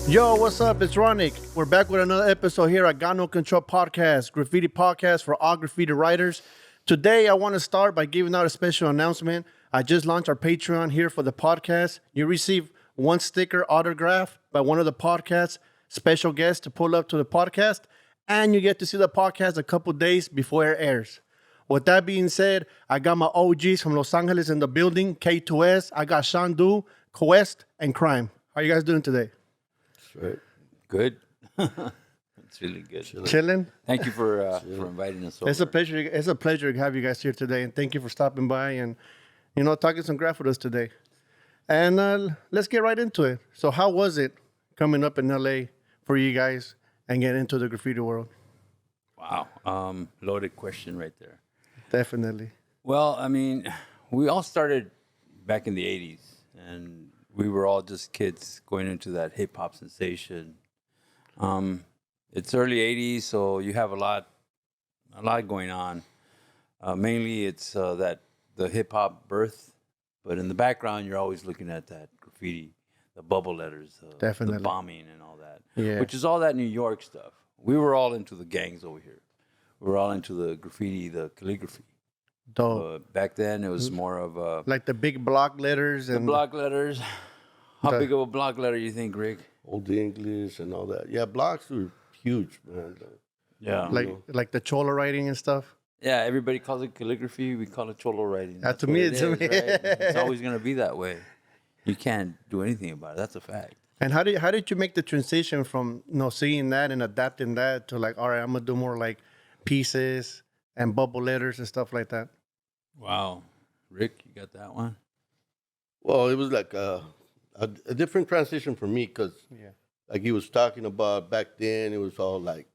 Yo, what's up? It's Ronek. We're back with another episode here at Got No Control Podcast, graffiti podcast for all graffiti writers. Today, I want to start by giving out a special announcement. I just launched our Patreon here for the podcast. You receive one sticker autograph by one of the podcast special guests to pull up to the podcast, and you get to see the podcast a couple days before it airs. With that being said, I got my OGs from Los Angeles in the building, K2s. I got Shandu, Kwesr, and Crime. How you guys doing today? Right. Good. It's really good. Chilling? Thank you for inviting us over. It's a pleasure. It's a pleasure to have you guys here today, and thank you for stopping by and talking some graph with us today. And let's get right into it. So, how was it coming up in LA for you guys and getting into the graffiti world? Wow. Loaded question right there. Definitely. Well, I mean, we all started back in the 80s, and we were all just kids going into that hip hop sensation. It's early 80s, so you have a lot going on. Mainly it's that the hip hop birth, but in the background, you're always looking at that graffiti, the bubble letters, Definitely. the bombing and all that, Yeah. which is all that New York stuff. We were all into the gangs over here. We were all into the graffiti, the calligraphy. Dope. Back then, it was more of Like the big block letters the and block letters. How The- big of a block letter you think, Rick? Old English and all that. Yeah, blocks were huge, man. Yeah. like the chola writing and stuff. Yeah, everybody calls it calligraphy. We call it cholo writing. To That's me, what it's- it is, right? It's always going to be that way. You can't do anything about it. That's a fact. And how did you make the transition from seeing that and adapting that to like, all right, I'm gonna do more like pieces and bubble letters and stuff like that? Wow. Rick, you got that one? Well, it was like a different transition for me because, like he was talking about back then, it was all like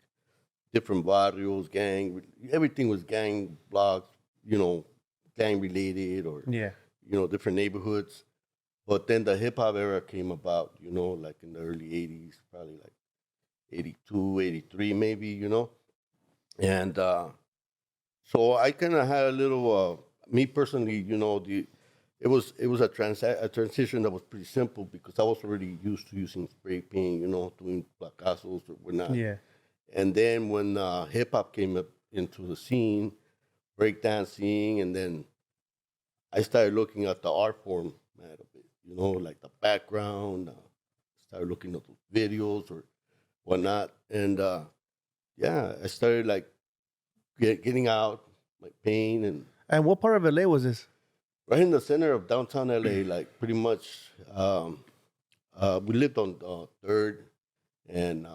different barrios, gang. Everything was gang blocks, gang related or different neighborhoods. But then the hip hop era came about, like in the early 80s, probably like 82, 83 maybe, And so I kind of had a little, me personally, it was a transition that was pretty simple because I was already used to using spray paint, doing placazos or whatnot. Yeah. And then when hip hop came up into the scene, breakdancing, and then I started looking at the art form, man, a bit, like the background. Started looking at the videos or whatnot, and I started like getting out, like paint, and And what part of LA was this? right in the center of downtown LA, like pretty much. We lived on Third and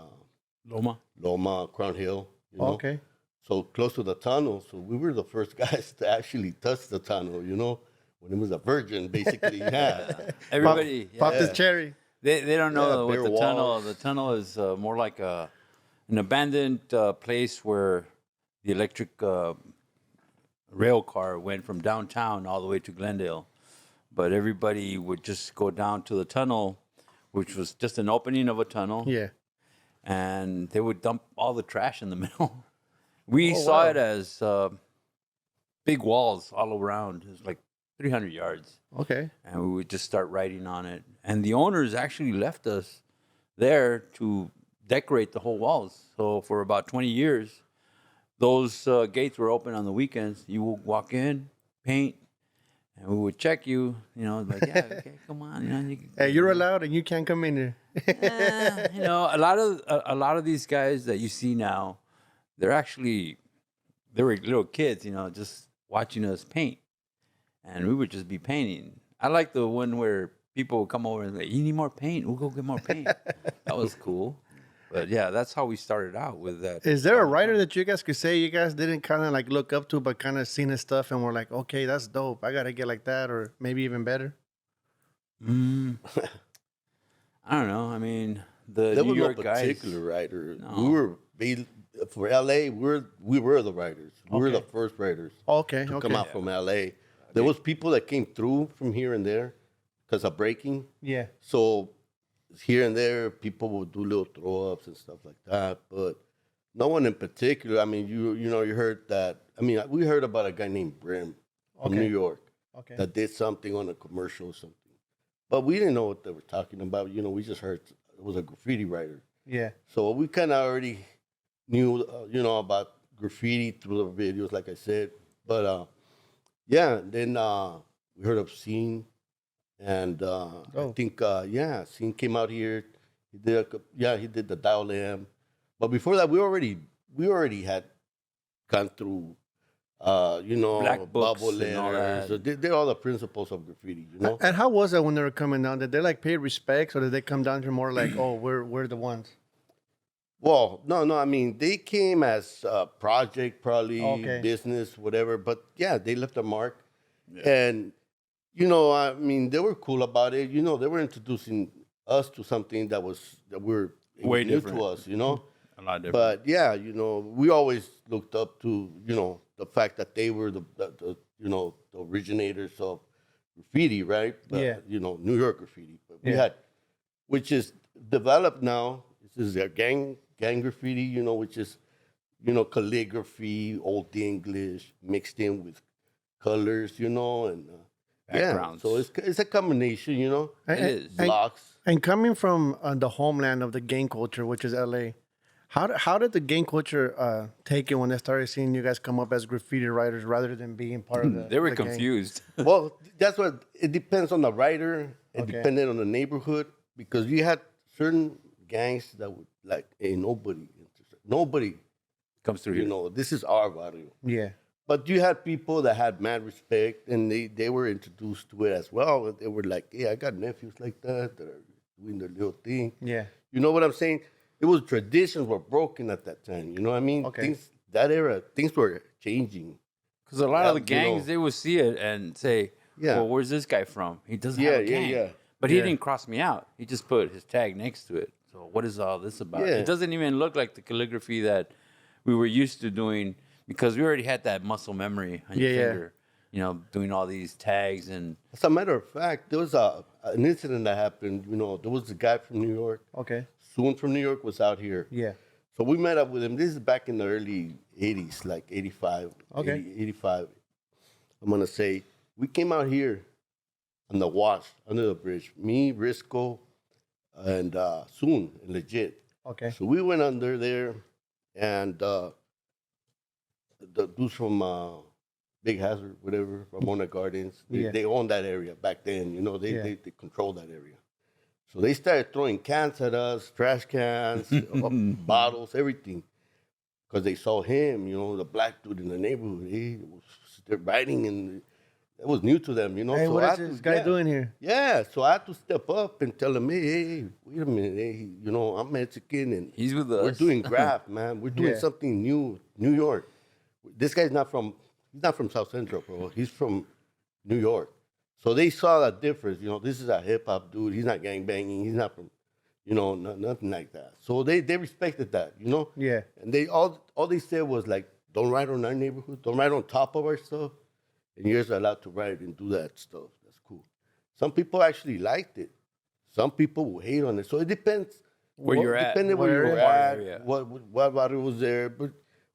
Loma. Crown Hill. Okay. So close to the tunnel. So we were the first guys to actually touch the tunnel, when it was a virgin, basically. Yeah. Everybody. Pop yeah. this cherry. They don't know what bare the tunnel. walls. The tunnel is more like an abandoned place where the electric rail car went from downtown all the way to Glendale. But everybody would just go down to the tunnel, which was just an opening of a tunnel. Yeah. And they would dump all the trash in the middle. We Oh, saw wow. it as big walls all around. It was like 300 yards. Okay. And we would just start writing on it. And the owners actually left us there to decorate the whole walls. So for about 20 years, those gates were open on the weekends. You would walk in, paint, and we would check you. Like, yeah, okay, come on. You can, Hey, you're allowed and you can't come in here. a lot of these guys that you see now, they were little kids, just watching us paint, and we would just be painting. I like the one where people would come over and say, "You need more paint? We'll go get more paint." That was cool. But yeah, that's how we started out with that. Is there a writer that you guys could say you guys didn't kind of like look up to, but kind of seen his stuff and were like, okay, that's dope. I got to get like that, or maybe even better? I don't know. I mean, the There New was York no guys. particular writer. No. We were for LA. We were the writers. We were the Okay. first writers Okay. to Okay. come out from LA. There was people that came through from here and there because of breaking. Yeah. So here and there, people would do little throw ups and stuff like that, but no one in particular. I mean, you heard that. I mean, we heard about a guy named Brim from Okay. New York Okay. that did something on a commercial or something, but we didn't know what they were talking about. We just heard was a graffiti writer. Yeah. So we kind of already knew, about graffiti through the videos, like I said. But yeah, then we heard of Scene, and I think Scene came out here. He did the Dial M. But before that, we already had gone through, Black books bubble and all letters. that. So they're all the principles of graffiti, And how was that when they were coming down? Did they like pay respects, or did they come down here more like, oh, we're the ones? Well, no. I mean, they came as a project, probably Okay. business, whatever. But yeah, they left a mark, and I mean, they were cool about it. They were introducing us to something that we're Way new different. to us. A lot different. But yeah, we always looked up to the fact that they were the the originators of graffiti, right? But, Yeah. New York graffiti. But we Yeah. had, which is developed now. This is a gang graffiti, which is calligraphy, old English mixed in with colors, and Backgrounds. So it's a combination, It is. blocks. And coming from the homeland of the gang culture, which is LA, how did the gang culture take it when they started seeing you guys come up as graffiti writers rather than being part of the They were the gang? confused. Well, that's what it depends on the writer and Okay. depended on the neighborhood, because you had certain gangs that would like, hey, nobody, Comes through here. this is our barrio. Yeah. But you had people that had mad respect, and they were introduced to it as well. They were like, hey, I got nephews like that are doing their little thing. Yeah. You know what I'm saying? It was traditions were broken at that time. You know what I mean? Okay. Things were changing. Because a lot of the Yeah, gangs, they would see it and say, Yeah. well, where's this guy from? He doesn't Yeah, have a yeah, gang. yeah. But he Yeah. didn't cross me out. He just put his tag next to it. So what is all this about? Yeah. It doesn't even look like the calligraphy that we were used to doing, because we already had that muscle memory on your Yeah, yeah. finger. Doing all these tags and As a matter of fact, there was an incident that happened. There was a guy from New York. Okay. Soon from New York was out here. Yeah. So we met up with him. This is back in the early 80s, like 85. Okay. 85. I'm going to say, we came out here on the wash, under the bridge. Me, Risco, and Soon, Legit. Okay. So we went under there, and the dudes from Big Hazard, whatever, Ramona Gardens, Yeah. they owned that area back then. They, Yeah. they controlled that area. So they started throwing cans at us, trash cans, bottles, everything. Because they saw him, the black dude in the neighborhood. They're riding, and it was new to them, Hey, So what I is had this to- guy yeah. doing here? Yeah, so I had to step up and tell him, hey, wait a minute, hey, I'm Mexican, and he's with us. we're doing graph, man. We're doing Yeah. something new, New York. This guy's he's not from South Central, bro. He's from New York. So they saw that difference. This is a hip hop dude. He's not gang banging. He's not from, nothing like that. So they respected that, Yeah. And they all they said was like, don't write on our neighborhood. Don't write on top of our stuff. And you're allowed to write and do that stuff. That's cool. Some people actually liked it. Some people will hate on it. So it depends Where you're at. Depending where Where you're you're at, area. what body was there,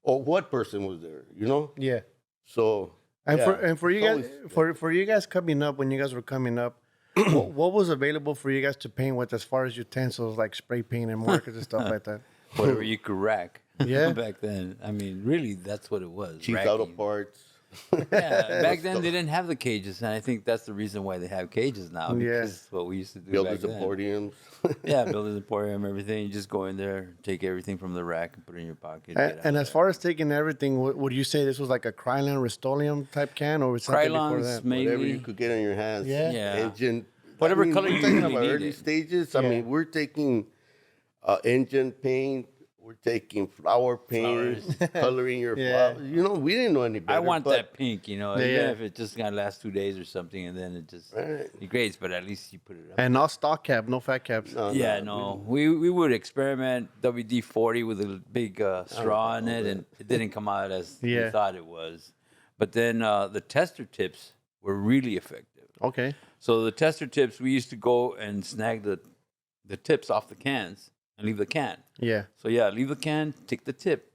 or what person was there. Yeah. So And yeah, for you it's guys always- for you guys coming up, when you guys were coming up, what was available for you guys to paint with as far as utensils like spray paint and markers and stuff like that? Whatever you could rack. Yeah. Back then. I mean, really, that's what it was. cheap auto racking. parts. Yeah, back then they didn't have the cages, and I think that's the reason why they have cages now. Yeah. Because it's what we used to do Builders back then. emporiums. Yeah, builders emporium, everything. You just go in there, take everything from the rack, and put it in your pocket. And as far as taking everything, would you say this was like a Krylon Rust-Oleum type can, or was something before Krylons, that? maybe. Whatever you could get on your hands. Yeah. Yeah. Engine. Whatever color we're you taking really our early needed. stages. I Yeah. mean, we're taking engine paint. We're taking flower paint, coloring your Yeah. flowers. We didn't know any better. I want but that pink, even Yeah. if it just gonna last 2 days or something, and then it just Right. degrades. But at least you put it up. And not stock cap, no fat caps. Yeah, no. We would experiment WD-40 with a big straw in it, and it didn't come out as we Yeah. thought it was. But then the tester tips were really effective. Okay. So the tester tips, we used to go and snag the tips off the cans and leave the can. Yeah. So yeah, leave the can, take the tip.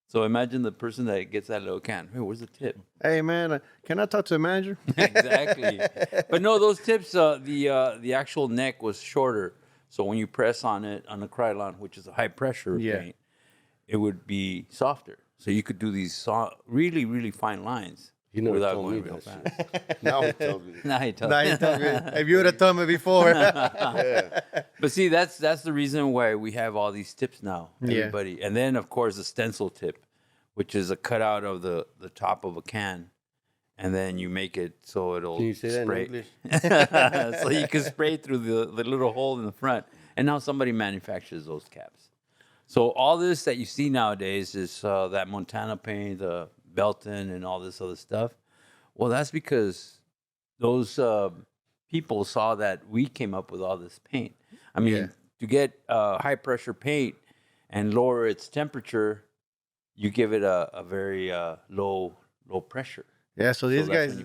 So imagine the person that gets that little can. Hey, where's the tip? Hey man, can I talk to the manager? Exactly. But no, those tips, the actual neck was shorter. So when you press on it on the Krylon, which is a high pressure paint, it would be softer. So you could do these really, really fine lines without going real fast. Now he tells me. Now he tells Now you told me. If you would have told me before. But see, that's the reason why we have all these tips now, everybody. And then, of course, the stencil tip, which is a cutout of the top of a can. And then you make it so it'll Can you say spray. that in English? So you can spray through the little hole in the front. And now somebody manufactures those caps. So all this that you see nowadays is that Montana paint, the Belton, and all this other stuff. Well, that's because those people saw that we came up with all this paint. I mean, to get high pressure paint and lower its temperature, you give it a very low pressure. Yeah, so these guys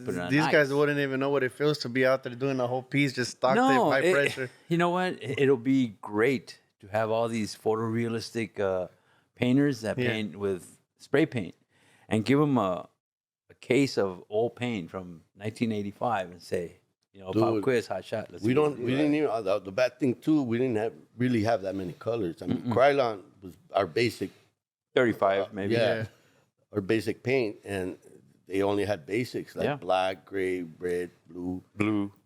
wouldn't even know what it feels to be out there doing the whole piece just stock tape, high pressure. You know what? It'll be great to have all these photorealistic painters that paint with spray paint and give them a case of old paint from 1985 and say, Pop Quiz, hot shot. We didn't even, the bad thing too, we didn't really have that many colors. I mean, Krylon was our basic. 35 maybe. Yeah. Our basic paint, and they only had basics like black, gray, red, blue,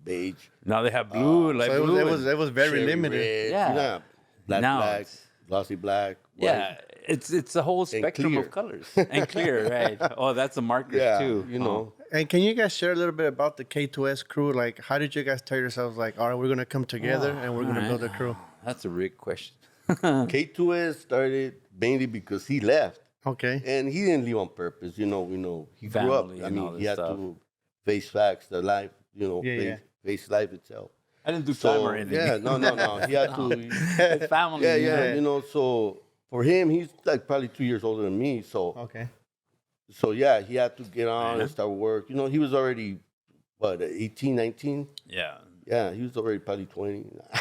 beige. Now they have blue, like so blue. it was very limited. Red, Yeah. Black, glossy black. White. Yeah, it's a whole spectrum of colors and clear, right? Oh, that's a marker too. And can you guys share a little bit about the K2s Crew? Like, how did you guys tell yourselves, like, all right, we're going to come together and we're going to build a crew? That's a big question. K2s started mainly because he left. Okay. And he didn't leave on purpose. He grew up. I mean, he had to face facts, the life, face life itself. I didn't do time or anything. Yeah, no. He had to. It's family. Yeah. So for him, he's like probably 2 years older than me. So okay. So yeah, he had to get on and start work. He was already 18, 19. Yeah. Yeah, he was already probably 20. I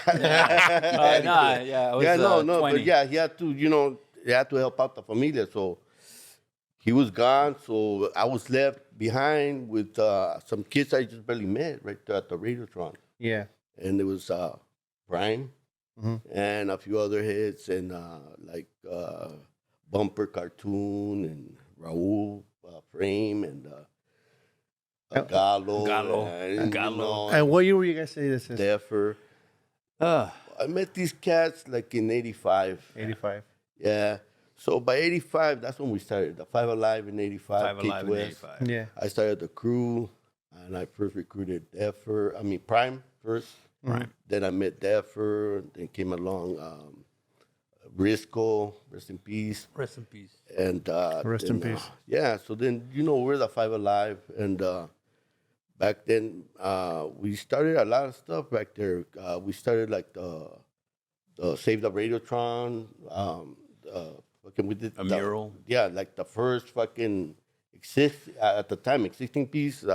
was 20. But yeah, he had to, he had to help out the familia. So he was gone. So I was left behind with some kids I just barely met right there at the Radiotron. Yeah. And there was Prime and a few other hits and like Bumper Cartoon and Raul Frame and Gallo. And what year were you guys saying this is? Deffer. I met these cats like in 85. 85. Yeah. So by 85, that's when we started. The Five Alive in 85. Five Alive in 85. Yeah. I started the crew, and I first recruited Prime first. Prime. Then I met Deffer. Then came along Briscoe, rest in peace. Rest in peace. And Rest in peace. Yeah. So then we're the Five Alive, and back then we started a lot of stuff back there. We started like the Save the Radiotron. We did a mural. Yeah, like the first fucking at the time existing piece,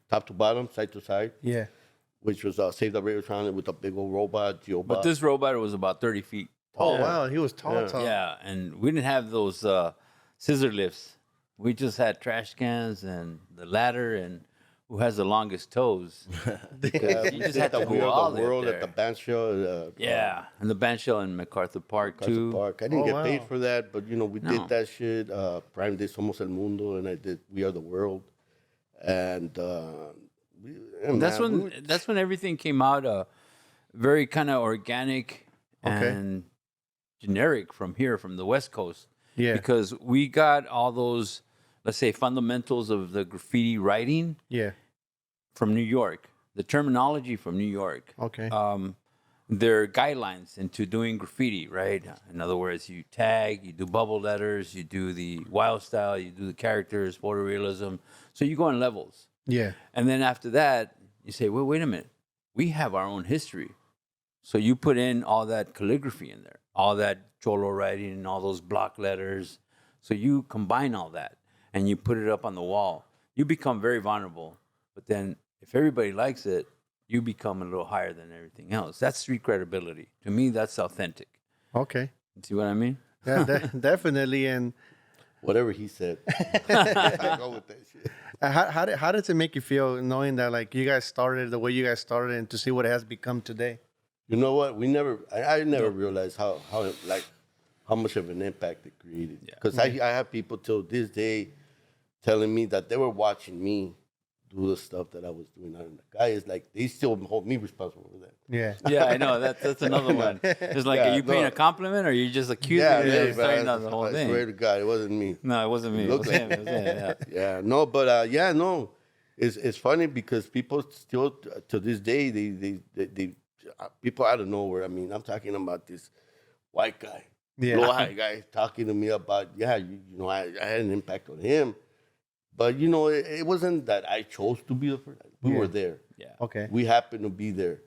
top to bottom, side to side. Yeah. Which was Save the Radiotron with a big old robot, Geobot. But this robot was about 30 feet tall. Oh, wow. He was tall. Yeah, and we didn't have those scissor lifts. We just had trash cans and the ladder and who has the longest toes. Because you just had to wheel all the world at the band show. And the band show in MacArthur Park too. I didn't get paid for that, but we did that shit. Prime did Somos El Mundo, and I did We Are the World, and that's when everything came out very kind of organic and generic from the West Coast. Yeah, because we got all those, let's say, fundamentals of the graffiti writing. Yeah. From New York, the terminology from New York. Okay. Their guidelines into doing graffiti, right? In other words, you tag, you do bubble letters, you do the wild style, you do the characters, photorealism. So you go in levels. Yeah. And then after that, you say, well, wait a minute. We have our own history. So you put in all that calligraphy in there, all that cholo writing and all those block letters. So you combine all that and you put it up on the wall. You become very vulnerable. But then if everybody likes it, you become a little higher than everything else. That's street credibility. To me, that's authentic. Okay. See what I mean? Yeah, definitely. And whatever he said, I go with that shit. How does it make you feel knowing that like you guys started the way you guys started and to see what it has become today? You know what? I never realized how much of an impact it created. Because I have people till this day telling me that they were watching me do the stuff that I was doing. And the guy is like, they still hold me responsible for that. Yeah. Yeah, I know. That's another one. It's like, Yeah, are you paying no. a compliment or are you just accusing me Yeah, of starting out the whole I thing? swear to God, it wasn't me. No, it wasn't me. It was him. It was him. Yeah. Yeah, no, but no, it's funny because people still to this day they people out of nowhere. I mean, I'm talking about this white guy, blue-eyed guy, talking to me about I had an impact on him, but it wasn't that I chose to be the first. We were there. Yeah. Okay. We happened to be there,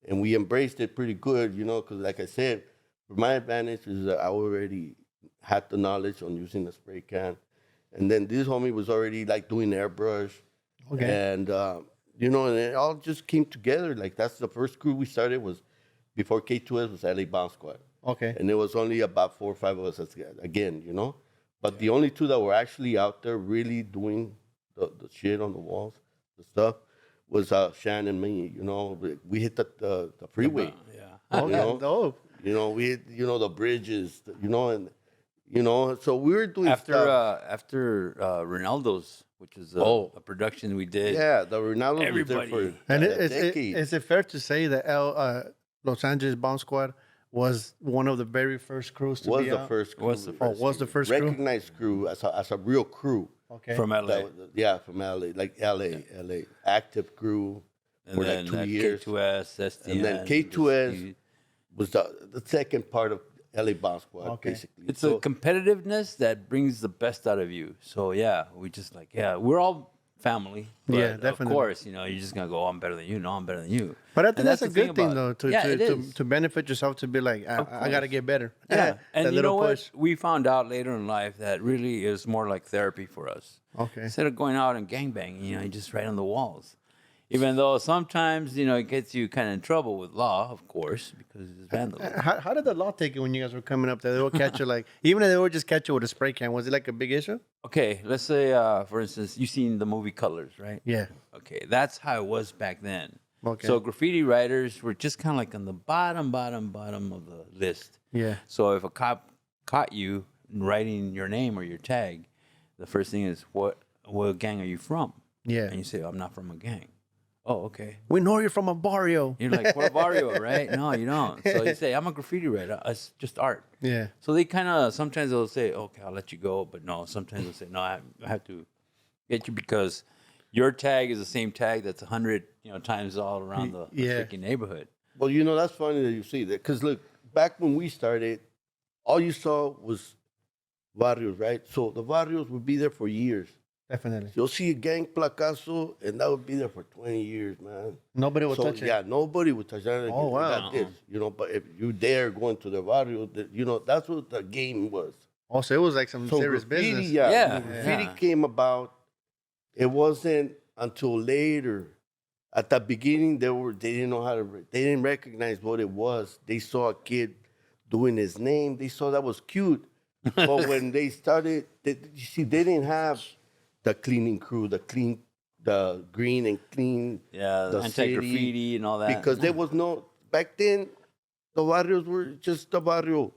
and we embraced it pretty good, because like I said, for my advantage is that I already had the knowledge on using the spray can, and then this homie was already like doing airbrush, and and it all just came together. Like that's the first crew we started was before K2s was LA Bomb Squad. Okay. And it was only about 4 or 5 of us again, But the only two that were actually out there really doing the shit on the walls, the stuff, was Shan and me. We hit the freeway. Okay. Dope. We hit the bridges. So we were doing stuff. After Ronaldo's, which is a production we did. Yeah, the Ronaldo was Everybody. there for And a decade. is it fair to say that Los Angeles Bomb Squad was one of the very first crews to be out? First crew. Was the first Was the first crew? recognized crew as a real crew. Okay. From LA. From LA, like LA, active crew And for then like 2 years. K2s, STN. And then K2s was the second part of LA Bomb Squad, basically. It's a competitiveness that brings the best out of you. So, we just we're all family. But Yeah, definitely. Of course, you're just going to go, I'm better than you. No, I'm better than you. But I think And that's a the thing good thing, about though, it. to benefit yourself, to be like, I got to get better. Yeah. And That you know little what? push. We found out later in life that really is more like therapy for us. Okay. Instead of going out and gangbanging, you just write on the walls. Even though sometimes, it gets you kind of in trouble with law, of course, because it's vandalism. How did the law take it when you guys were coming up there? They would catch you even if they would just catch you with a spray can, was it like a big issue? Okay, let's say, for instance, you've seen the movie Colors, right? Yeah. Okay, that's how it was back then. Okay. So graffiti writers were just kind of like on the bottom of the list. Yeah. So if a cop caught you writing your name or your tag, the first thing is, what gang are you from? Yeah. And you say, I'm not from a gang. Oh, okay. We know you're from a barrio. You're like, what barrio, right? No, you don't. So you say, I'm a graffiti writer. It's just art. Yeah. So they kind of, sometimes they'll say, okay, I'll let you go. But no, sometimes they'll say, no, I have to get you because your tag is the same tag that's 100 times all around the freaking neighborhood. Well, that's funny that you say that. Because, look, back when we started, all you saw was barrios, right? So the barrios would be there for years. Definitely. You'll see a gang placazo, and that would be there for 20 years, man. Nobody would touch it. Yeah, nobody would touch that. Oh, wow. Got this, but if you dare go into the barrio, that's what the game was. Also, it was like some serious graffiti, business. Yeah. Graffiti came about. It wasn't until later. At the beginning, they didn't know how to. They didn't recognize what it was. They saw a kid doing his name. They saw that was cute. But when they started, they didn't have the cleaning crew, the green and clean. Yeah, the anti-graffiti and all that. Because there was no back then. The barrios were just the barrio,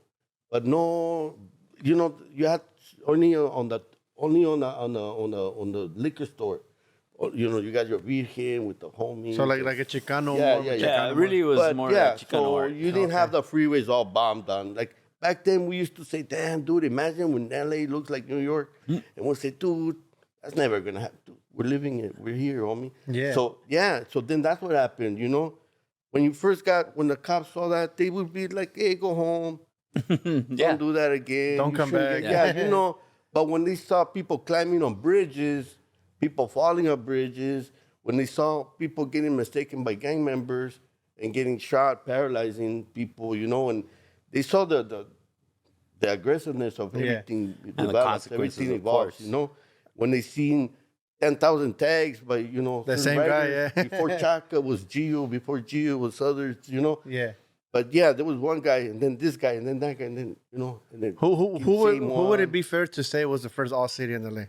but no, you had only on the liquor store. You got your Virgen with the homies. So like a Chicano. Yeah, it really was more like Chicano so art. you didn't have the freeways all bombed on. Like back then, we used to say, "Damn, dude, imagine when LA looks like New York," and we'll say, "Dude, that's never gonna happen. Dude, we're living it. We're here, homie." Yeah. So then that's what happened. When the cops saw that, they would be like, "Hey, go home. Don't do that again. Don't You come shouldn't back." get-" But when they saw people climbing on bridges, people falling on bridges, when they saw people getting mistaken by gang members and getting shot, paralyzing people, and they saw the aggressiveness of everything And the consequences, everything of evolves, course. When they seen 10,000 tags by, The same guy, yeah. Before Chaka was Gio, before Gio was others, Yeah. But yeah, there was one guy, and then this guy, and then that guy, and then, and then Who would it be fair to say was the first all city in LA?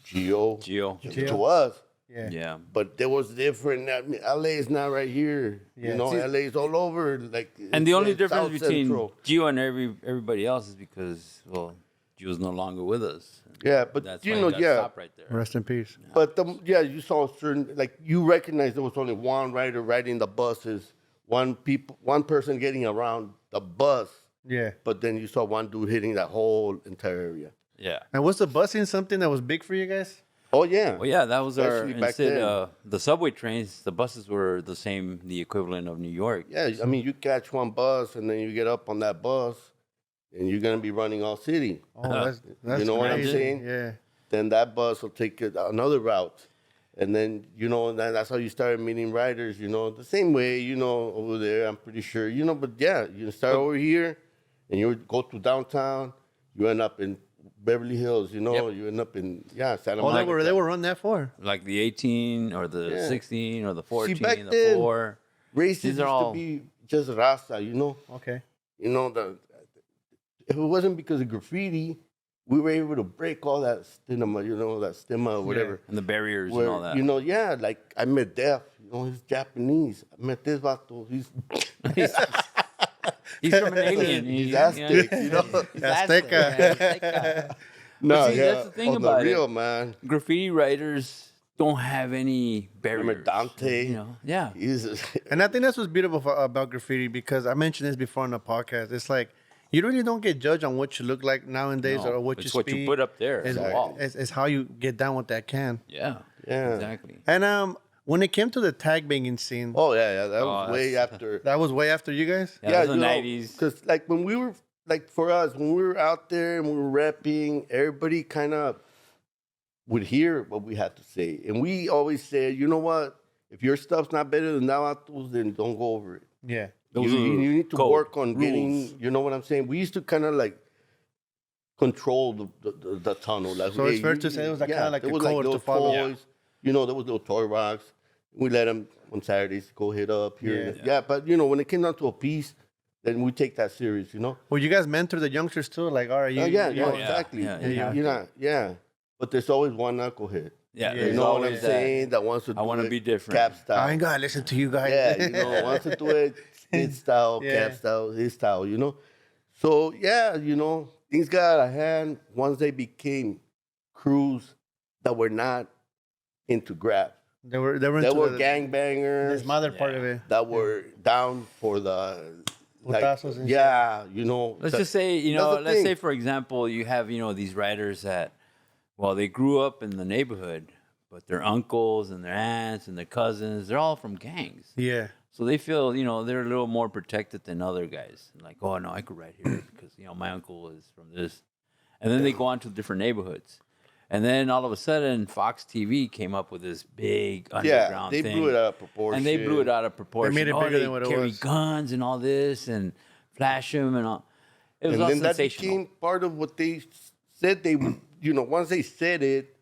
Gio. Gio. To us. Yeah. Yeah. But there was different. I mean, LA is not right here. Yeah. You know, See- LA is all over. Like, And the only it's difference South between Central. Gio and everybody else is because, well, Gio's no longer with us. Yeah, but That's you why know, he got yeah. stopped right there. Rest in peace. But you saw certain, like, you recognize there was only one rider riding the buses, one person getting around the bus. Yeah. But then you saw one dude hitting that whole entire area. Yeah. And was the busing something that was big for you guys? Oh yeah. Well, yeah, that was our Especially back instead then. the subway trains. The buses were the equivalent of New York. Yeah, I mean, you catch one bus and then you get up on that bus, and you're gonna be running all city. Oh, that's You know what I'm crazy. saying? Yeah. Then that bus will take another route, and then that's how you start meeting riders. You know, the same way. You know, over there, I'm pretty sure. You know, but yeah, you start over here, and you go to downtown. You end up in Beverly Hills. You know, Yep. you end up in Santa Oh, Monica. they were run that far. Like the 18 or the Yeah. 16 or the 14, back the then, 4. Races These used are all- to be just Rasta. You know. Okay. You know, if it wasn't because of graffiti, we were able to break all that stigma or whatever. and the barriers Where, and all that. you know, yeah, like I met Def, you know, he's Japanese. I met this vato, he's He's from an alien. He's Aztec, you know. He's Azteca. Azteca. no, see, yeah, that's the thing on about the it. real, man. Graffiti writers don't have any barriers. Remember Dante? You know? Yeah. He's And I think that's what's beautiful about graffiti, because I mentioned this before on the podcast. It's like you really don't get judged on what you look like nowadays No, or what it's you what speak. you put up there. It's, on the wall. it's how you get down with that can. Yeah. Yeah. Exactly. And when it came to the tag banging scene, oh yeah, that Oh, was way that's- after. that was way after you guys. Yeah, it was the 90s. Because like when we were like for us when we were out there and we were rapping, everybody kind of would hear what we had to say, and we always said, you know what, if your stuff's not better than Navatos, then don't go over it. Yeah. Those You are need to code, work on rules. getting, you know what I'm saying? We used to kind of like control the tunnel. Like, So it's fair to say it was kinda like there a was code to little follow. toys. You know, there was little toy rocks. We let them on Saturdays go hit up here. Yeah, but you know, when it came down to a piece, then we take that serious, you know? Well, you guys mentor the youngsters too. Like, all right, you, Yeah, you- exactly. Yeah, You're not, but there's always one knucklehead. Yeah. You there's know what I'm always that. saying? That wants to do I wanna it be different. Cap style. I ain't gonna listen to you guys. Yeah, you know, wants to do it his style, Yeah. Cap style, his style, you know? So, yeah, you know, things got out of hand once they became crews that were not into grab. They were They into were the gangbangers mother part of it. that were down for the... Putazos and yeah, you know. Let's just say, you know, That's the let's thing. say, for example, you have, you know, these writers that, well, they grew up in the neighborhood, but their uncles and their aunts and their cousins, they're all from gangs. Yeah. So they feel, you know, they're a little more protected than other guys. Like, oh, no, I could write here because, you know, my uncle is from this. And then they go on to different neighborhoods. And then all of a sudden, Fox TV came up with this big Yeah, underground they thing. blew it out of proportion. And they blew it out of proportion. They made it Oh, bigger they than what it carry was. guns and all this and flash them and all. It was And all then that sensational. became part of what they said they would, you know, once they said it,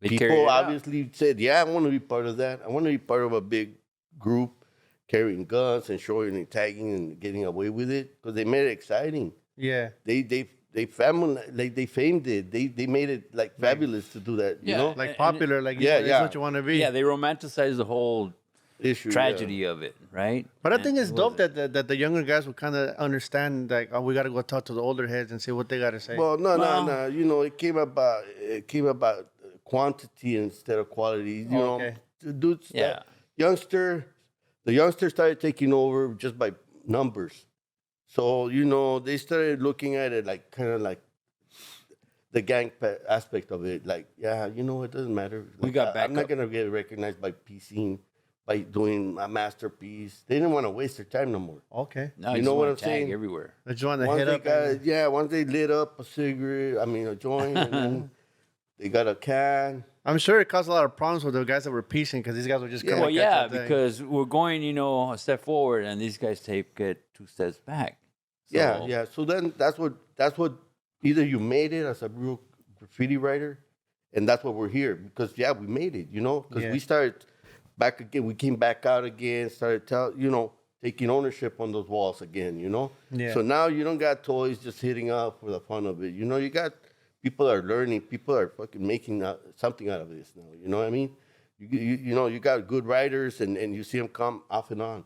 They carried people it out. obviously said, yeah, I want to be part of that. I want to be part of a big group carrying guns and showing and tagging and getting away with it because they made it exciting. Yeah. They famed it. They made it like fabulous to do that, you Yeah. know? Like popular, like Yeah, that's yeah. what you want to be. Yeah, they romanticize the whole Issue. tragedy of it, right? But I And think it's it dope wasn't. that the younger guys will kind of understand, like, oh, we got to go talk to the older heads and see what they got to say. Well, no. Well- You know, it came about quantity instead of quality. You know, okay. the dudes, Yeah. the youngster started taking over just by numbers. So you know, they started looking at it like kind of like the gang aspect of it. Like, yeah, you know, it doesn't matter. We Like, got I'm back not up. gonna get recognized by piecing, by doing a masterpiece. They didn't want to waste their time no more. Okay. Now You you know know what what I'm tag saying? everywhere. They just want to Once hit they up. got, once they lit up a a joint, and then they got a can. I'm sure it caused a lot of problems with the guys that were piecing because these guys were just Yeah. coming. Well, yeah, because we're going, you know, a step forward, and these guys take it 2 steps back. So, Yeah. So then that's what either you made it as a real graffiti writer, and that's what we're here because we made it, you know, because Yeah. we started back again. We came back out again, started taking ownership on those walls again, you know. Yeah. So now you don't got toys just hitting out for the fun of it, you know. You got people are learning, people are fucking making something out of this now. You know what I mean? you got good writers, and you see them come off and on.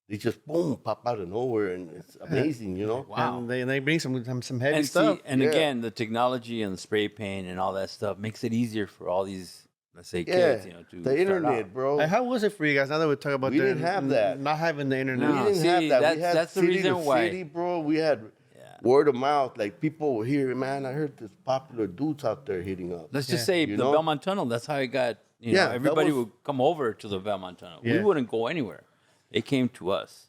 They just boom pop out of nowhere, and it's amazing, you know. Wow. And they bring some heavy And stuff. see, and Yeah. again, the technology and the spray paint and all that stuff makes it easier for all these, let's say, Yeah, kids, to the start internet, out. bro. How was it for you guys? Now that we talk about We the- didn't have that. not having the internet. We No. didn't have see, that. that's- We had that's the city reason to why. city, bro. We had Yeah. word of mouth. Like people would hear, man, I heard this popular dudes out there hitting up. Let's just Yeah. say You the know? Belmont Tunnel. That's how it got. Yeah, that Everybody was- would come over to the Belmont Tunnel. Yeah. We wouldn't go anywhere. They came to us,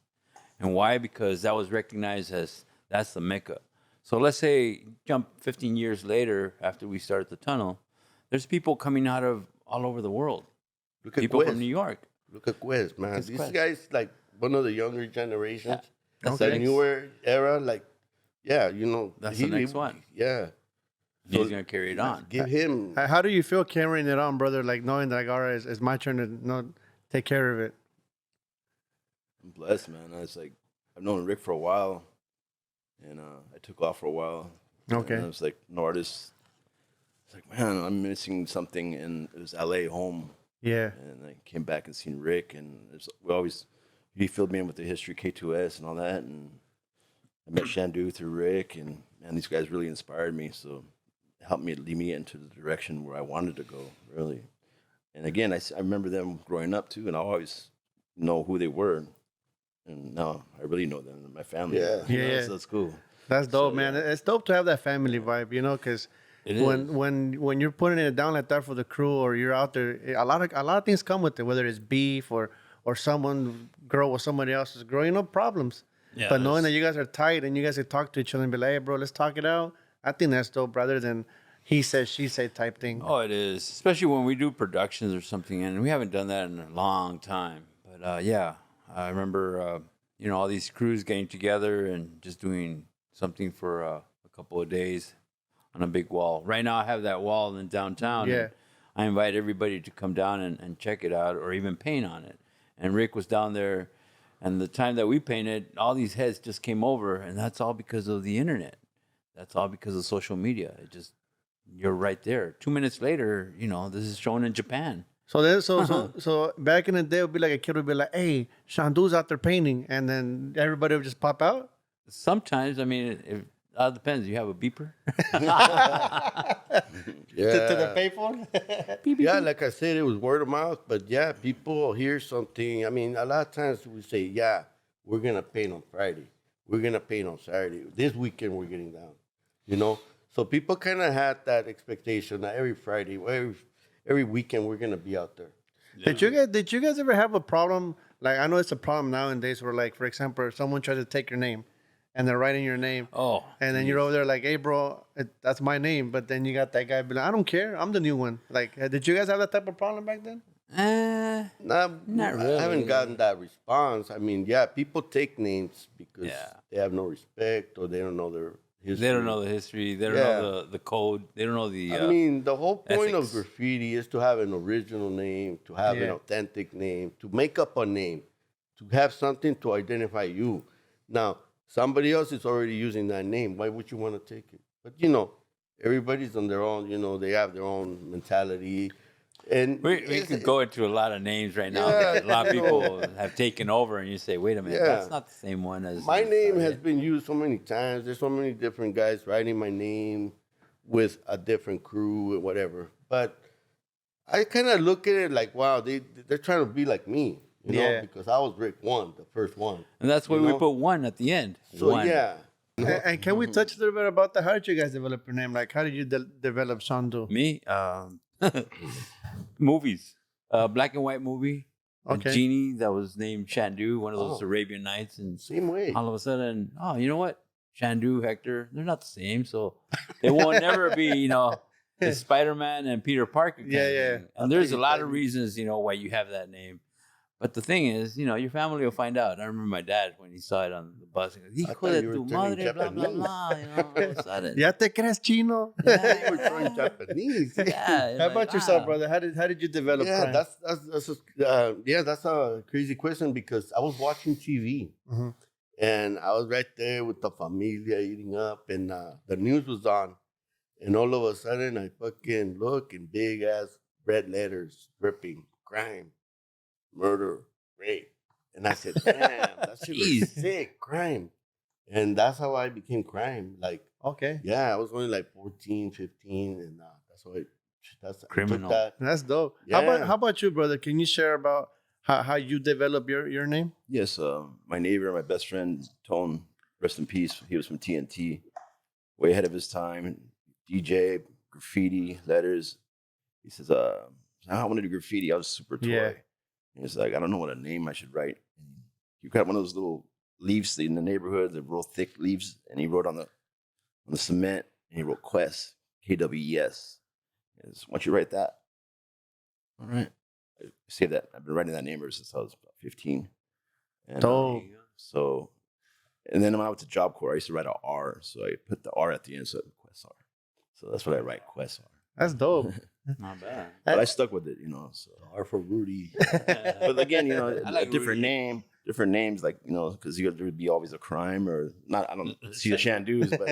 and why? Because that was recognized as that's the Mecca. So let's say jump 15 years later after we started the tunnel. There's people coming out of all over the world. Look at People Kwesr. from New York. Look at Kwesr, man. at These Kwesr. guys, like one of the younger generations. That's The the next- newer era, like, yeah, you know. That's the next one. Yeah. He's gonna carry it on. Give him. How do you feel carrying it on, brother? Like knowing that, like, all right, it's my turn to take care of it. I'm blessed, man. It's like I've known Rick for a while, and I took off for a while. Okay. And I was like, no artist. It's like, man, I'm missing something, and it was LA home, Yeah. and I came back and seen Rick, and he filled me in with the history of K2s and all that, and I met Shandu through Rick, and man, these guys really inspired me, so it helped me lead me into the direction where I wanted to go, really. And again, I remember them growing up too, and I always know who they were. And now I really know them and my family. Yeah. Yeah. So that's cool. That's dope, man. It's dope to have that family vibe, because It when you're putting it down like that for the crew, or you're out there, a lot of things come with it, whether it's beef or someone grow with somebody else's grow, problems. Yeah, But knowing that that's- you guys are tight and you guys can talk to each other and be like, hey, bro, let's talk it out. I think that's dope, rather than he said, she said type thing. Oh, it is, especially when we do productions or something, and we haven't done that in a long time. But yeah, I remember, all these crews getting together and just doing something for a couple of days on a big wall. Right now, I have that wall in downtown. Yeah. And I invite everybody to come down and check it out, or even paint on it. And Rick was down there, and the time that we painted, all these heads just came over, and that's all because of the internet. That's all because of social media. You're right there. 2 minutes later, this is shown in Japan. So then, so back in the day, it would be like a kid would be like, hey, Shandu's out there painting. And then everybody would just pop out. Sometimes, it all depends. You have a beeper. Yeah. To the payphone. Yeah, like I said, it was word of mouth. But yeah, people hear something. I mean, a lot of times we say, yeah, we're going to paint on Friday. We're going to paint on Saturday. This weekend, we're getting down, So people kind of had that expectation that every Friday, every weekend, we're going to be out there. Did you guys ever have a problem? Like, I know it's a problem nowadays where, like, for example, someone tries to take your name and they're writing your name. Oh, And then you're over there like, hey, bro, that's my name. But then you got that guy be like, I don't care. I'm the new one. Like, did you guys have that type of problem back then? Not really. I haven't gotten that response. I mean, yeah, people take names because Yeah. they have no respect or they don't know their history. They don't know the history. They don't know the code. They don't know the. I mean, the whole point ethics. of graffiti is to have an original name, to have an Yeah. authentic name, to make up a name, to have something to identify you. Now, somebody else is already using that name. Why would you want to take it? But, everybody's on their own, they have their own mentality. And we it's- could go into a lot of names right now. Yeah, that a lot of you people have taken over, and you say, "Wait a minute, Yeah. that's not the same one as." My name has started." been used so many times. There's so many different guys writing my name with a different crew or whatever. But I kind of look at it like, wow, they're trying to be like me, Yeah. because I was Rick 1, the first one. and that's why you we know? put one at the end. So One. yeah, And can we touch a little bit about that? How did you guys develop your name? Like, how did you develop Shandu? Me, movies, black and white movie. A Okay. genie that was named Shandu, one of those Oh. Arabian Nights, and same way. all of a sudden, oh, you know what? Shandu, Hector, they're not the same, so they will never be, the Spider-Man and Peter Parker. kind Yeah, of yeah. thing. And there's a you lot tell of me. reasons, why you have that name. But the thing is, your family will find out. I remember my dad when he saw it on the bus. He goes, I "Hijo thought de you were tu turning madre, blah, blah, Japanese. blah," all of a sudden. Ya te crees chino? They were trying Japanese. Yeah, How like, about yourself, wow. brother? How did you develop Yeah, crime? that's a crazy question because I was watching TV Mhm. and I was right there with the familia eating up, and the news was on, and all of a sudden I fucking look in big ass red letters dripping crime, murder, rape. And I said, damn, that shit was sick, crime. And that's how I became crime. Like, Okay. yeah, I was only like 14, 15, and that's why I took Criminal. that. That's dope. Yeah. How about you, brother? Can you share about how you develop your name? Yes, my neighbor, my best friend, Tone, rest in peace. He was from TNT, way ahead of his time. DJ, graffiti, letters. He says, I want to do graffiti. I was super toy. Yeah. And he's like, I don't know what a name I should write. And he got one of those little leaves in the neighborhood, the real thick leaves, and he wrote on the cement, and he wrote Kwesr, Kwes. He says, why don't you write that? All right. I say that. I've been writing that name ever since I was about 15. And Dope. so, and then when I went to Job Corps, I used to write an R. So I put the R at the end, so Kwesr. So that's what I write, Kwesr. That's dope. Not bad. But I stuck with it, So R for Rudy. but again, I like a different Rudy. name, different names, like because there would be always a crime or not. I don't see the Shandus, but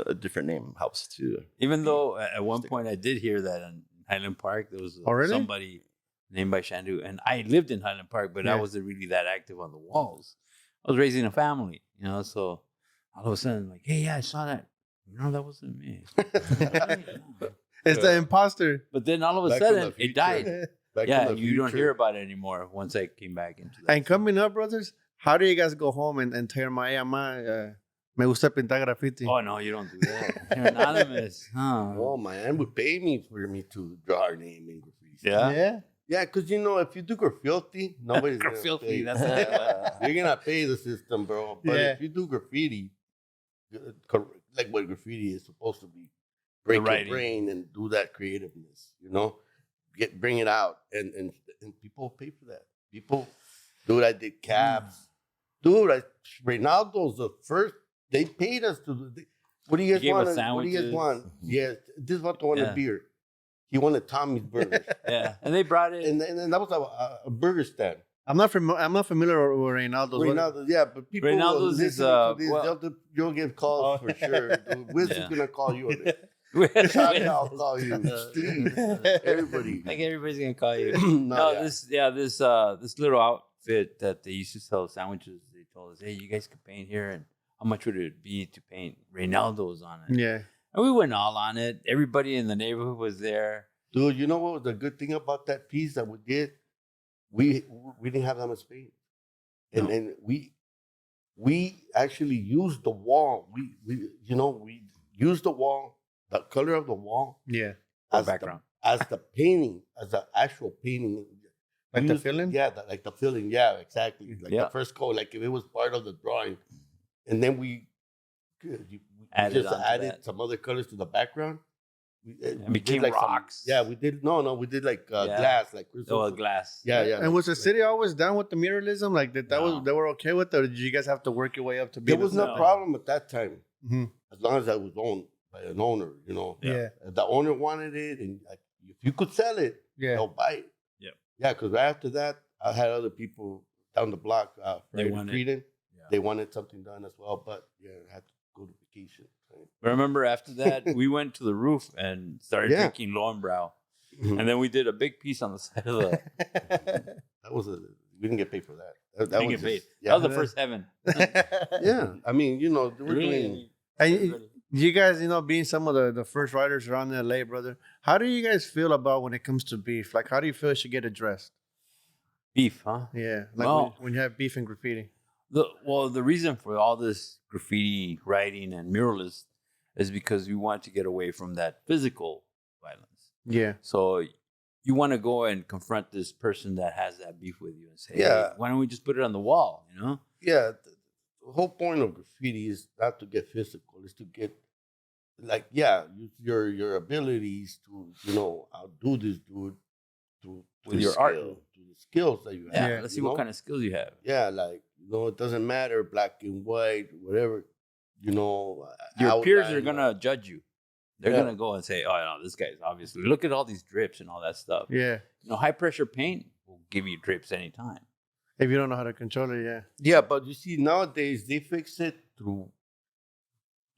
a different name helps too. Even though at one point I did hear that in Highland Park, there was Oh, really? somebody named by Shandu, and I lived in Highland Park, but I Yeah. wasn't really that active on the walls. I was raising a family, so all of a sudden, like, hey, yeah, I saw that. That wasn't me. It's the imposter. But then all of a Back from sudden, the it died. future. Back Yeah, from the you don't future. hear about it anymore once I came back into that. And coming up, brothers, how do you guys go home and tell me gusta pintar graffiti? Oh, no, you don't do that. You're anonymous. Huh? Oh, man would pay me for me to draw our name in graffiti. Yeah? Yeah. Yeah, because if you do graffiti, nobody's gonna Graffiti, pay. that's it. You're gonna pay the system, bro. But Yeah. if you do graffiti, like what graffiti is supposed to be, break your writing. brain and do that creativeness. Bring it out, and people pay for that. People, dude, I did caps, dude. Ronaldo's the first. They paid us to do. What do you guys He gave us want? What do you guys sandwiches. want? Yeah, this is what wanted Yeah. beer. He wanted Tommy's Burgers, Yeah. And they brought it. and that was a burger stand. I'm not familiar with Reynaldo's. Ronaldo, yeah, but people Ronaldo's listen is, to this, well- you'll get calls for sure. Dude. Wiz is Yeah. gonna call you. I'll call you. Steve, everybody. Like everybody's gonna call you. No, yeah. This little outfit that they used to sell sandwiches. They told us, hey, you guys can paint here, and how much would it be to paint Reynaldo's on it? Yeah. And we went all on it. Everybody in the neighborhood was there. Dude, you know what was the good thing about that piece that we did? We didn't have that much space, and we actually used the wall. We used the wall, the color of the wall Yeah. For background. as the painting, as the actual painting. Like We the used- filling? Yeah, like the filling. Yeah, exactly. Like Yeah. the first coat, like if it was part of the drawing, and then we Added just onto added that. some other colors to the background. We did became like rocks. we did we did like Yeah. glass, like crystal. Oh, glass. Yeah. And was the city always down with the muralism? Like that No. was they were okay with it, or did you guys have to work your way up to be? There was no No. problem at that time, Hmm. as long as I was owned by an owner. Yeah. If the owner wanted it, and if you could sell it, Yeah. they'll buy it. Yep. Yeah, because right after that, I had other people down the block. They Fred wanted- Frieden, Yeah. they wanted something done as well, but I had to go to vacation. Right? But remember, after that, we went to the roof and started Yeah. drinking Lowenbrow. Mhm. And then we did a big piece on the side of the. That was we didn't get paid for that. That Didn't was get paid. just- That was the first heaven. Yeah, I mean, we're doing. And you guys, being some of the first writers around LA, brother, how do you guys feel about when it comes to beef? Like, how do you feel it should get addressed? Beef, huh? Yeah. Like Well- when you have beef and graffiti. The reason for all this graffiti writing and muralist is because we want to get away from that physical violence. Yeah. So you want to go and confront this person that has that beef with you and say, Yeah. hey, why don't we just put it on the wall? Yeah, the whole point of graffiti is not to get physical. It's to get, use your abilities to outdo this dude through With your art. through the skills that you Yeah, have. let's see what kind of skills you have. Yeah, it doesn't matter black and white, whatever. Your peers are outline. gonna judge you. They're Yeah. gonna go and say, "Oh, no, this guy's obviously look at all these drips and all that stuff." Yeah. High pressure paint will give you drips anytime. If you don't know how to control it, yeah. Yeah, but you see, nowadays they fix it through.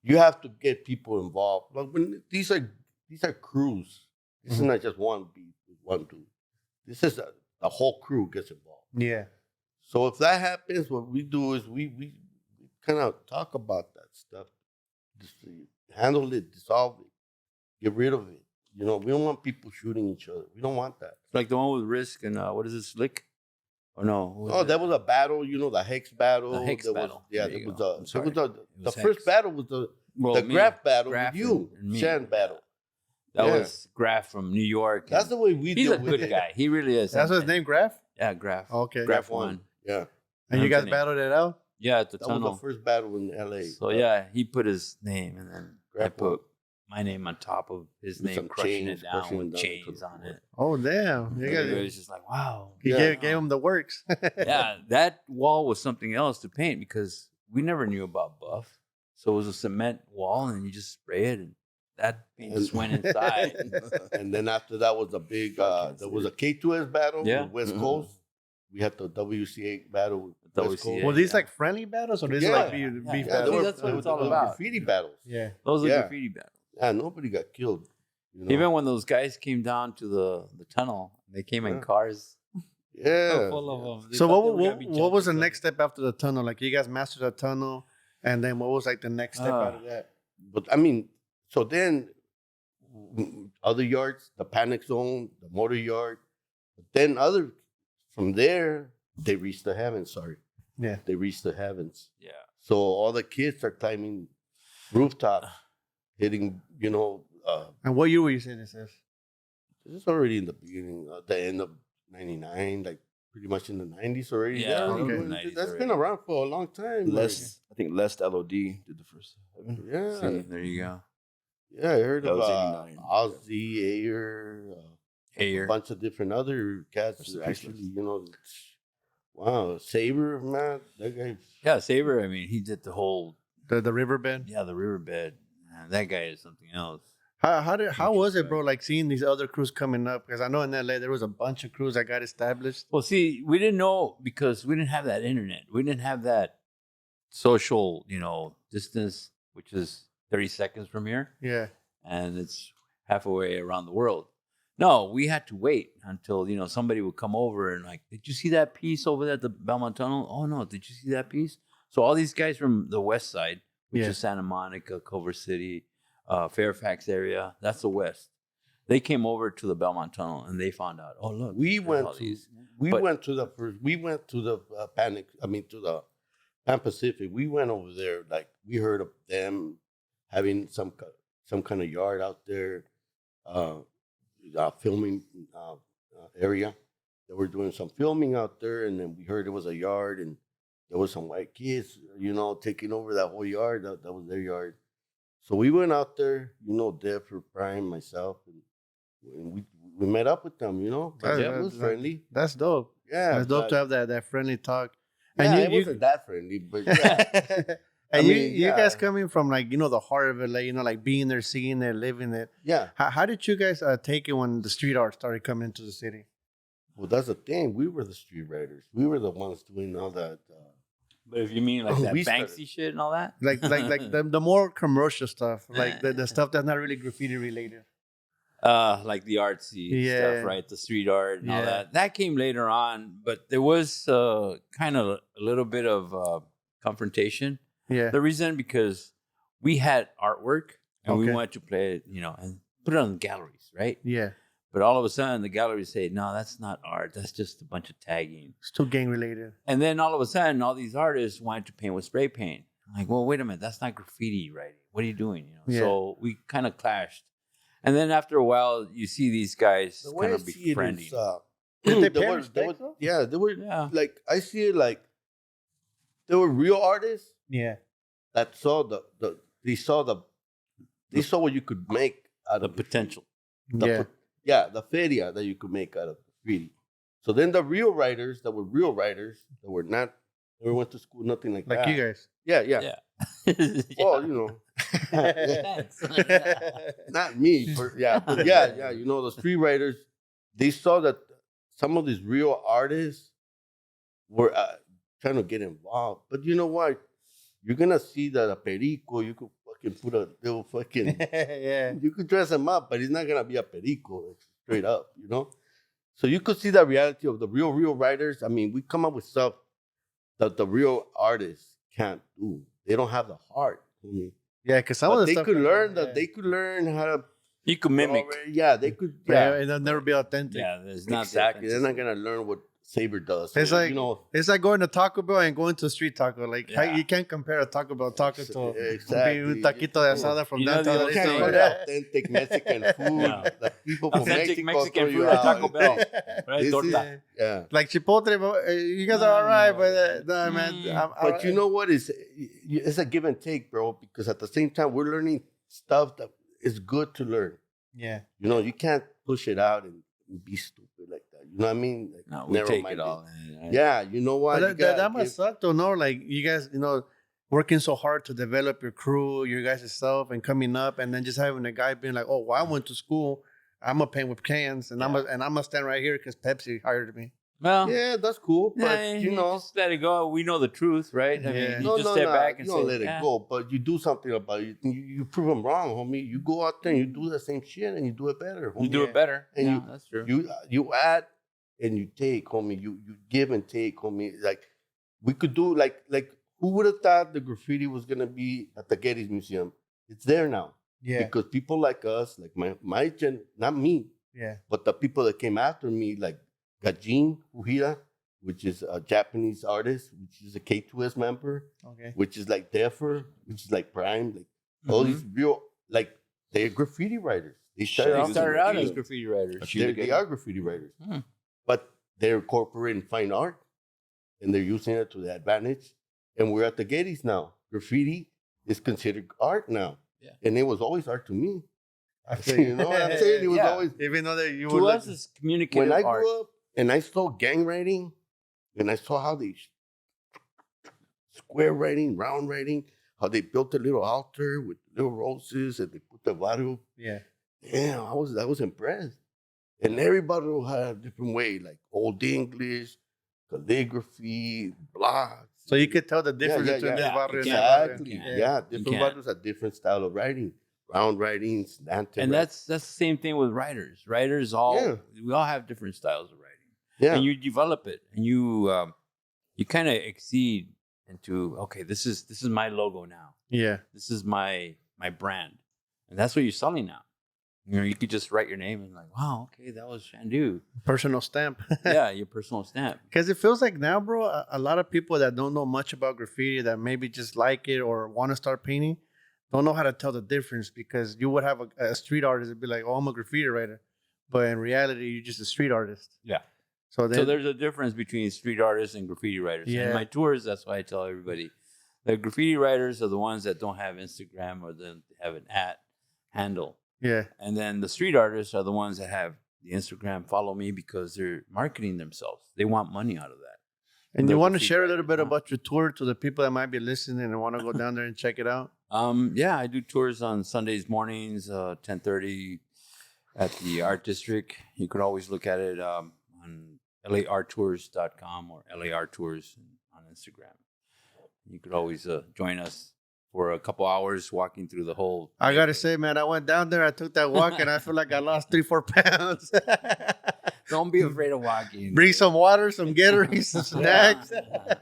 You have to get people involved. Like these are crews. This is not just one beat with one dude. this is the whole crew gets involved. Yeah. So if that happens, what we do is we kind of talk about that stuff, just to handle it, dissolve it, get rid of it. You know, we don't want people shooting each other. We don't want that. Like the one with Risk and what is it, Slick? Or no? Oh, that was a battle. You know, the Hex battle. The Hex There battle. Yeah, There you there go. I'm was sorry. the was first Hex. battle was the Well, Graph battle Graph with you, and me. Shan battle. That Yeah. was Graf from New York. That's and the way we he's deal a with good it. guy. He really is. That's his name, Graph? Yeah, Graf. Okay. Graf won. Yeah, And you guys Anthony. battled it out? Yeah, at the that tunnel. was the first battle in L.A. So yeah, he put his name, and then I Graf won. put my name on top of his With name, some crushing chains, it down crushing with it down chains to on the it. Oh, damn. You It guys, was just like, wow. he Yeah. gave him the works. Yeah, that wall was something else to paint because we never knew about buff. So it was a cement wall, and you just spray it, and that paint just went inside. And then after that was a big. There was a K2s battle Yeah. with West Mhm. Coast. We had the WCA battle with West WCA. Coast. Were these Yeah. like friendly battles or these Yeah. like Yeah. beef Yeah, Yeah, battles? there were- that's what there it's were all about. Graffiti battles. Yeah. Those are Yeah. graffiti battles. Yeah, nobody got killed. You know? Even when those guys came down to the tunnel, they came in Yeah. cars Yeah. full of them. They So thought they were gonna be what was the jumping next step after the tunnel? Like you guys mastered the tunnel, and then what was like the next step out of that? But I mean, so then other yards, the panic zone, the motor yard, but then from there, they reached the heavens. Sorry. Yeah. They reached the heavens. Yeah. So all the kids are climbing rooftops, hitting, And what year were you saying this is? this is already in the beginning, the end of 99, like pretty much in the 90s already. Yeah, They're already okay. doing- 90s That's been already. around for a long time. I think Lest LOD did the first heaven. already. Yeah. See, there you go. Yeah, I heard That was about 89. Ozzy, Ayer, Hayer. a bunch of different other cats. That's the Actually, excellence. wow, Saber, man, that guy. Yeah, Saber. I mean, he did the whole The riverbed. the riverbed. Man, that guy is something else. How was it, bro? Like seeing these other crews coming up because I know in LA there was a bunch of crews that got established. Well, see, we didn't know because we didn't have that internet. We didn't have that social, distance, which is 30 seconds from here, Yeah. and it's halfway around the world. No, we had to wait until somebody would come over and like, did you see that piece over there at the Belmont Tunnel? Oh no, did you see that piece? So all these guys from the west side, which Yeah. is Santa Monica, Culver City, Fairfax area, that's the west. They came over to the Belmont Tunnel and they found out. Oh look, We there's went all to these. we But- went to the first. We went to the Panic. I mean, to the Pan Pacific. We went over there. Like we heard of them having some kind of yard out there, filming area. They were doing some filming out there, and then we heard it was a yard, and there was some white kids, taking over that whole yard. That was their yard. So we went out there, Deb for Prime, myself, and we met up with them. That- It was that- friendly. That's dope. Yeah, That's dope but- to have that friendly talk. yeah, And it wasn't that friendly, but yeah, And I you mean, guys yeah. coming from like the heart of LA, like being there, seeing it, living it. yeah. How did you guys take it when the street art started coming into the city? Well, that's the thing. We were the street writers. We were the ones doing all that. But if you mean like that We Banksy started- shit and all that, Like the more commercial stuff, like the stuff that's not really graffiti related. like the artsy Yeah. stuff, right? The street art and all Yeah. that. That came later on, but there was kind of a little bit of confrontation. Yeah. The reason because we had artwork and we Okay. wanted to play it, and put it on galleries, right? Yeah. But all of a sudden, the galleries say, "No, that's not art. That's just a bunch of tagging." It's too gang related. And then all of a sudden, all these artists wanted to paint with spray paint. I'm like, well, wait a minute, that's not graffiti writing. What are you doing? Yeah. So we kind of clashed. And then after a while, you see these guys The way kind I of see it befriending. is, Did they there pay were- respect, there were- though? yeah, they were Yeah. like I see it like there were real artists Yeah. that saw they saw what you could make out The of potential. Yeah. the feria that you could make out of graffiti. So then the real writers that were not never went to school, nothing like Like that. you guys. Yeah, yeah. Yeah. Well, not me. But yeah, the street writers, they saw that some of these real artists were trying to get involved. But you know what? You're gonna see that a perico, you could fucking put a little fucking, Yeah. you could dress him up, but he's not gonna be a perico straight up, So you could see the reality of the real writers. I mean, we come up with stuff that the real artists can't do. They don't have the heart. Yeah, because some of But the they stuff could learn yeah. that they could learn how to You could mimic. Yeah, they could. Yeah, Yeah, it'll never be authentic. Yeah, there's not exactly. The They're not gonna learn what Saber does. It's So, like you know, it's like going to Taco Bell and going to street taco. Like Yeah. you can't compare a Taco Bell taco to Exactly. un taquito de asada from You know the downtown. old you can't saying, eat Yeah. authentic Mexican food. Yeah. The people from Authentic Mexico Mexican throw you food at out. Taco Bell. Right? This Torta. is- yeah. Like Chipotle, you guys are all right, but nah, man. But you know what is? It's a give and take, bro. Because at the same time, we're learning stuff that is good to learn. yeah. You know, you can't push it out and be stupid like that. You know what I mean? Like, No, we take it narrow-minded. all. Man. Yeah, you know what? But You that gotta must give- suck though, no? Like you guys, working so hard to develop your crew, your guys' self, and coming up, and then just having a guy being like, "Oh, well, I went to school. I'm gonna pay with cans, and I'm gonna stand right here because Pepsi hired me." Well, Yeah, that's cool. But yeah, you know, just let it go. We know the truth, right? I Yeah. mean, you just step back and you say, don't let it "Yeah." go. But you do something about it. You prove them wrong, homie. You go out there and you do the same shit and you do it better. Homie. You do it better. And yeah, you- that's true. You add and you take, homie. You give and take, homie. Like we could do like who would have thought the graffiti was gonna be at the Getty's Museum? It's there now. Yeah, Because people like us, like my gen, not me, yeah, but the people that came after me, like Gajin Uhira, which is a Japanese artist, which is a K2s member, okay, which is like Defer, which is like Prime, like all these real, like they're graffiti writers. They started, They out, started out as graffiti. graffiti writers. They are graffiti writers, Hmm. but they're incorporating fine art and they're using it to their advantage. And we're at the Getty's now. Graffiti is considered art now. Yeah. And it was always art to me. I You know what I'm saying? It was Yeah. always Even though that you To would us, it's communicative when I art. grew up and I saw gang writing and I saw how they square writing, round writing, how they built a little altar with little roses and they put the barrio. yeah, Damn, I was impressed. And everybody had a different way, like Old English, calligraphy, blocks. so you could tell the difference yeah, between yeah. this barrio and that Exactly. barrio. Yeah, different can't. barrios have different style of writing. Round writings, lantern. And that's the same thing with writers. Writers we all have different styles of writing. yeah. And you develop it and you kind of exceed into, okay, this is my logo now. Yeah, This is my brand. And that's what you're selling now. You could just write your name and like, wow, okay, that was Shandu. personal stamp. Yeah, your personal stamp. Because it feels like now, bro, a lot of people that don't know much about graffiti, that maybe just like it or want to start painting, don't know how to tell the difference. Because you would have a street artist that'd be like, "Oh, I'm a graffiti writer," but in reality, you're just a street artist. Yeah. So then, So there's a difference between street artists and graffiti writers. Yeah. In my tours, that's why I tell everybody, the graffiti writers are the ones that don't have Instagram or they have an handle. yeah, And then the street artists are the ones that have the Instagram follow me because they're marketing themselves. They want money out of that. and The you want to graffiti share a little writers, bit huh? about your tour to the people that might be listening and want to go down there and check it out. Yeah, I do tours on Sundays mornings, 10:30 at the Art District. You could always look at it on laarttours.com or laartours on Instagram. You could always join us for a couple hours walking through the whole. I gotta say, man, I went down there, I took that walk, and I feel like I lost 3-4 pounds. Don't be afraid of walking. Bring some water, some Gatorade, some snacks.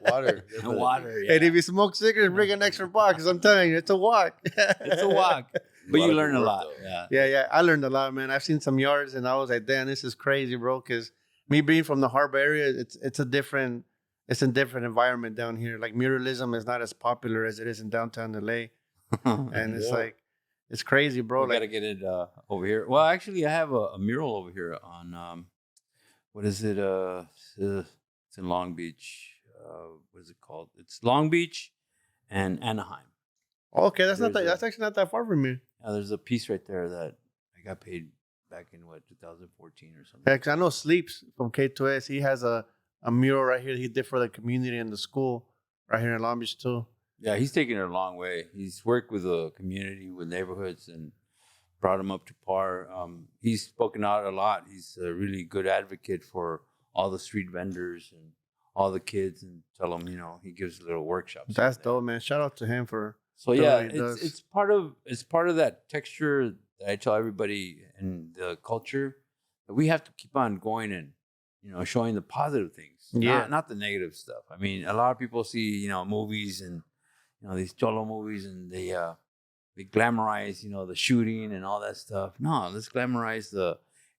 Water. And water. Yeah. And if you smoke cigarettes, bring an extra box. I'm telling you, it's a walk. It's a walk, but lot you of learn good a work, lot. though. Yeah. Yeah, I learned a lot, man. I've seen some yards, and I was like, damn, this is crazy, bro. Because me being from the harbor area, it's a different environment down here. Like muralism is not as popular as it is in downtown LA, and it's Yeah. like it's crazy, bro. We Like gotta get it over here. Well, actually, I have a mural over here on what is it? It's in Long Beach. What is it called? It's Long Beach and Anaheim. okay, that's not there's that's actually not that far from me. There's a piece right there that I got paid back in 2014 or something. Yeah, 'cause I know Sleeps from K2s. He has a mural right here he did for the community and the school right here in Long Beach too. Yeah, he's taken it a long way. He's worked with the community, with neighborhoods, and brought them up to par. He's spoken out a lot. He's a really good advocate for all the street vendors and all the kids, and tell them, he gives little workshops. That's here and there. dope, man. Shout out to him for So doing yeah, what he does. it's part of that texture that I tell everybody in the culture that we have to keep on going and showing the positive things, not the negative stuff. I mean, a lot of people see, movies and, these cholo movies, and they glamorize, the shooting and all that stuff. No, let's glamorize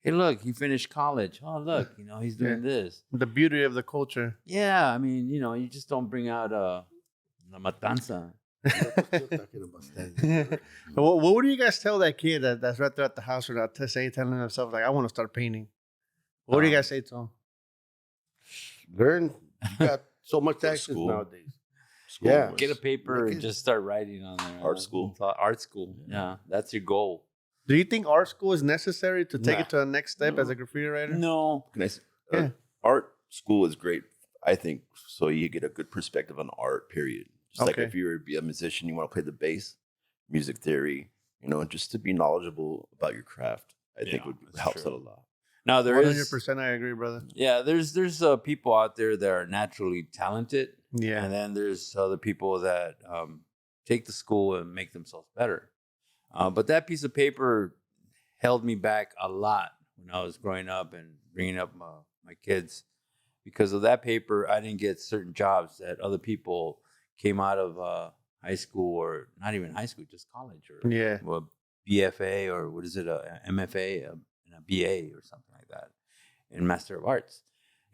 hey, look, he finished college. Oh, look, he's doing this. The beauty of the culture. Yeah, I mean, you just don't bring out La Matanza. What would you guys tell that kid that's right there at the house or that telling himself, like, I want to start painting? What do you guys say to him? Learn. You got so much access nowadays. Yeah. Get a paper and just start writing on there. Art school. Art school. Yeah, that's your goal. Do you think art school is necessary to take it to the next step as a graffiti writer? No. Art school is great, I think, so you get a good perspective on art, period. Just like if you were to be a musician, you want to play the bass, music theory, just to be knowledgeable about your craft, I think would help out a lot. Now, there 100% I agree, brother. Yeah, there's people out there that are naturally talented. Yeah. And then there's other people that take the school and make themselves better. But that piece of paper held me back a lot when I was growing up and bringing up my kids. Because of that paper, I didn't get certain jobs that other people came out of high school, or not even high school, just college, or BFA, or what is it, a MFA, and a BA or something like that, in Master of Arts.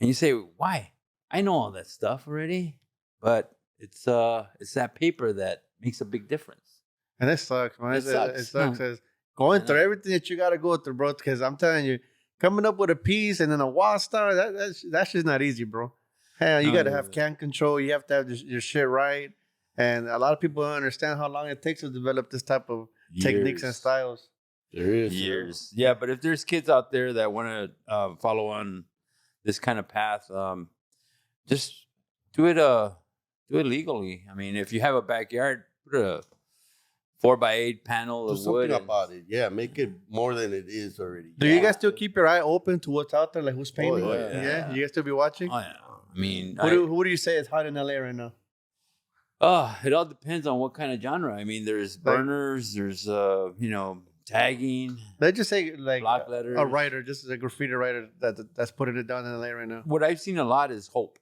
And you say, why? I know all that stuff already, but it's that paper that makes a big difference. And it sucks, man. It sucks. No. Going through everything that you got to go through, bro. Because I'm telling you, coming up with a piece and then a wall star, that's just not easy, bro. Hell, you got to have can control. You have to have your shit right. And a lot of people don't understand how long it takes to develop this type of techniques and styles. There is years. Yeah, but if there's kids out there that want to follow on this kind of path, just do it legally. I mean, if you have a backyard, put a 4x8 panel of wood. Do something about it. Yeah, make it more than it is already. Do you guys still keep your eye open to what's out there, like who's painting? Oh, yeah. You guys still be watching? Oh, yeah. I mean, who do you say is hot in LA right now? It all depends on what kind of genre. I mean, there's burners, there's tagging. Let's just say like block letters. A writer, just a graffiti writer that's putting it down in LA right now. What I've seen a lot is Hope.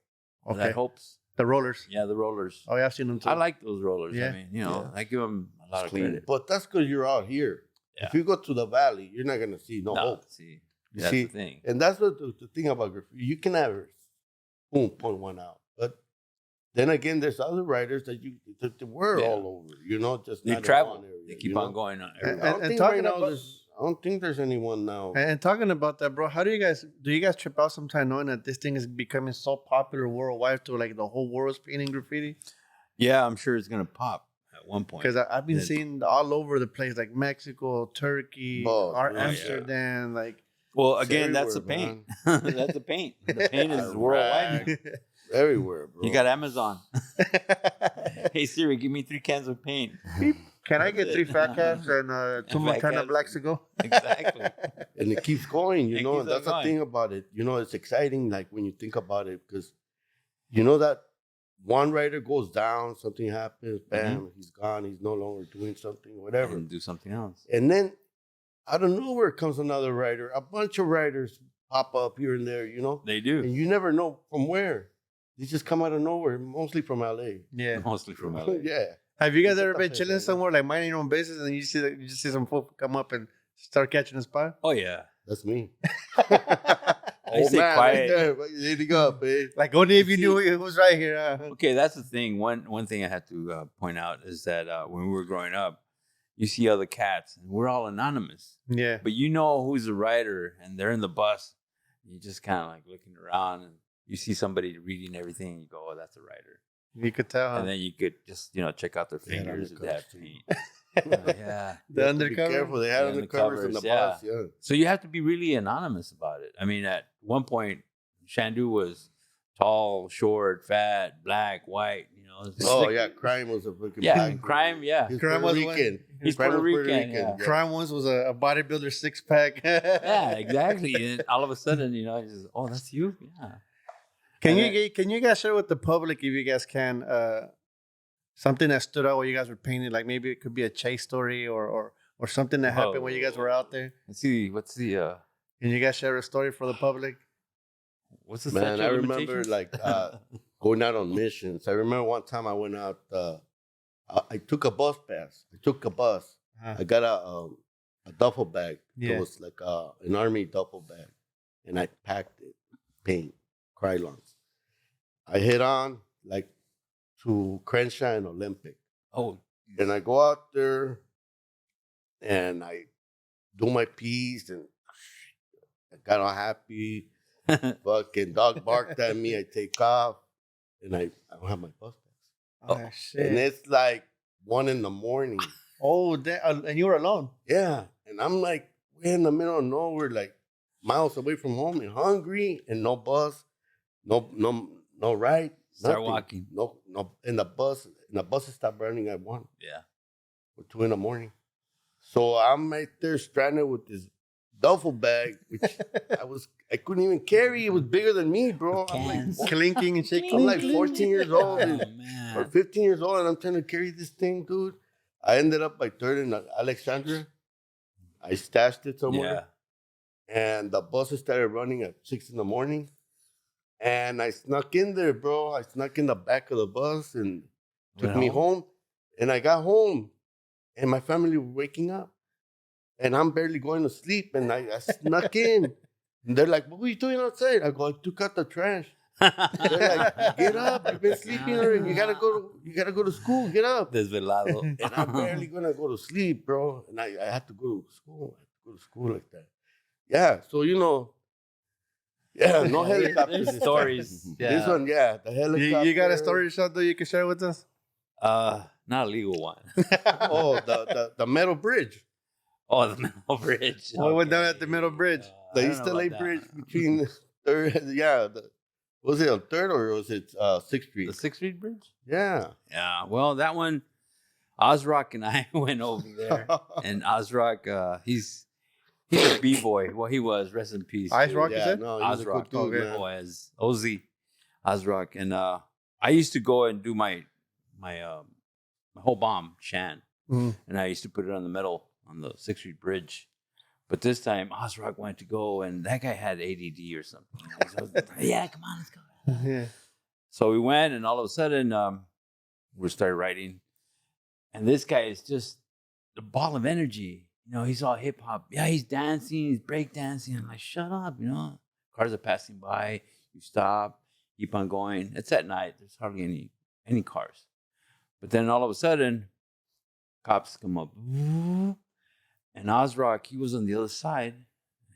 Okay. That Hope's. The rollers. Yeah, the rollers. Oh, yeah, I've seen them too. I like those rollers. Yeah. I mean, I give them a lot of credit. But that's because you're out here. Yeah. If you go to the valley, you're not gonna see no Hope. See, You that's see? the thing. And that's what the thing about graffiti. You can have point one out, but then again, there's other writers that we're all over. Just they not in travel. one area, They keep on going on. I don't think there's anyone now. And talking about that, bro, how do you guys trip out sometime knowing that this thing is becoming so popular worldwide to like the whole world's painting graffiti? Yeah, I'm sure it's gonna pop at one point. Because I've been seeing all over the place, like Mexico, Turkey, Amsterdam, like. Well, again, that's the paint. That's the paint. The paint is worldwide. Everywhere, bro. You got Amazon. Hey Siri, give me 3 cans of paint. Can I get 3 fat cats and 2 Montana Blacks to go? Exactly. And it keeps going, and that's the going. thing about it. It's exciting, like when you think about it, because that one writer goes down, something happens, bam, he's gone, he's no longer doing something, whatever. And do something else. And then out of nowhere comes another writer. A bunch of writers pop up here and there, They do. And you never know from where. They just come out of nowhere, mostly from LA. Yeah. Mostly from LA. Yeah. Have you guys ever been chilling somewhere, like minding your own business, and you just see some folk come up and start catching a spot? Oh yeah. That's me. I stay quiet. Right there, leading up, eh? Like only if you knew it was right here. Okay, that's the thing. One thing I had to point out is that when we were growing up, you see other cats, and we're all anonymous. Yeah. But you know who's the writer, and they're in the bus. You just kind of like looking around, and you see somebody reading everything, and you go, "Oh, that's a writer." You could tell. Huh? And then you could just check out their fingers if they have paint. Yeah. The undercover. Be careful. They have undercovers in the bus. Yeah. So you have to be really anonymous about it. I mean, at one point, Shandu was tall, short, fat, black, white. Crime was a fucking black. Crime. Yeah, He's Crime Puerto was Rican. He's Puerto Rican. Yeah. Crime was a bodybuilder 6-pack. Yeah, exactly. And all of a sudden, he says, "Oh, that's you." Yeah. Can you guys share with the public, if you guys can, something that stood out while you guys were painting? Like maybe it could be a chase story or something that happened when you guys were out there. Let's see. What's the? Can you guys share a story for the public? What's the Man, statute I of remember limitations? like going out on missions. I remember one time I went out. I took a bus pass. I took a bus. Uh-huh. I got a duffel bag. Yeah. It was like an army duffel bag, and I packed it, paint, Krylons. I head on like to Crenshaw and Olympic, Oh, and I go out there, and I do my piece, and I got all happy. Fucking dog barked at me. I take off, and I don't have my bus pass. Oh, And shit. it's like 1 a.m. Oh, and you were alone. Yeah. And I'm like, we're in the middle of nowhere, like miles away from home and hungry and no bus, no ride. Start nothing. walking. No. And the bus stopped running at 1 yeah. or 2 a.m. So I'm right there stranded with this duffel bag, which I couldn't even carry. It was bigger than me, bro. I'm Cans. like, Clinking and shaking. I'm like 14 years old. Oh, and or man. 15 years old, and I'm trying to carry this thing, dude. I ended up by 3rd in Alexandria. I stashed it somewhere, and the buses started running at 6 a.m. And I snuck in there, bro. I snuck in the back of the bus and took Went me home? home. And I got home, and my family were waking up, and I'm barely going to sleep. And I snuck in, and they're like, "What were you doing outside?" I go, "I took out the trash." They're like, "Get up! You've been sleeping already. You gotta go to school. Get up!" Desvelado. And I'm barely gonna go to sleep, bro. And I had to go to school. I had to go to school like that. Yeah. So no helicopters. There's stories. Yeah. This one, the helicopter. You got a story, Shandu, you can share with us? Not a legal one. Oh, the metal bridge. Oh, the metal bridge. What went down at the metal bridge? The I don't East know LA about that. bridge between third. Was it on 3rd or was it 6th Street? The 6th Street Bridge? Yeah. Yeah. Well, that one, Ozrock and I went over there. And Ozrock, he's a B-boy. Well, he was. Rest in peace. Ice Rock, you said? No, he was a Ozrock. good dude, Okay. man. Oh, as OZ. Ozrock. And I used to go and do my whole bomb, Shan. Mhm. And I used to put it on the metal on the 6th Street Bridge. But this time, Ozrock wanted to go, and that guy had ADD or something. So, yeah, come on, let's go. Yeah. So we went, and all of a sudden, we started writing. And this guy is just a ball of energy. You know, he's all hip hop. Yeah, he's dancing, he's break dancing. I'm like, shut up, you know. Cars are passing by. You stop, keep on going. It's at night. There's hardly any cars. But then all of a sudden, cops come up. And Ozrock, he was on the other side.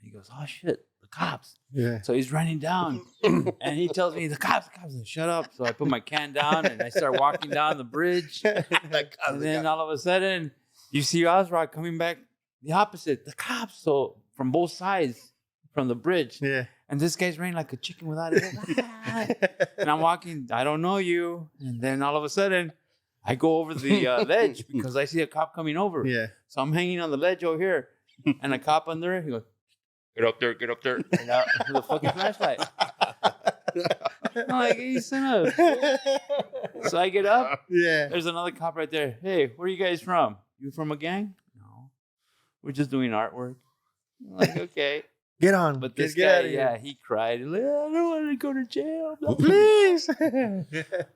He goes, oh, shit, the cops. Yeah. So he's running down. And he tells me, the cops. I said, shut up. So I put my can down, and I start walking down the bridge. And then all of a sudden, you see Ozrock coming back the opposite, the cops. So from both sides, from the bridge. Yeah. And this guy's running like a chicken without a head. And I'm walking, I don't know you. And then all of a sudden, I go over the ledge because I see a cop coming over. Yeah. So I'm hanging on the ledge over here. And a cop under it, he goes, get up there. And out with a fucking flashlight. I'm like, hey, son of. So I get up. Yeah. There's another cop right there. Hey, where are you guys from? You from a gang? No. We're just doing artwork. I'm like, okay. Get on. But this get guy, out of here. he cried. Like, I don't want to go to jail. Blah, blah. Please.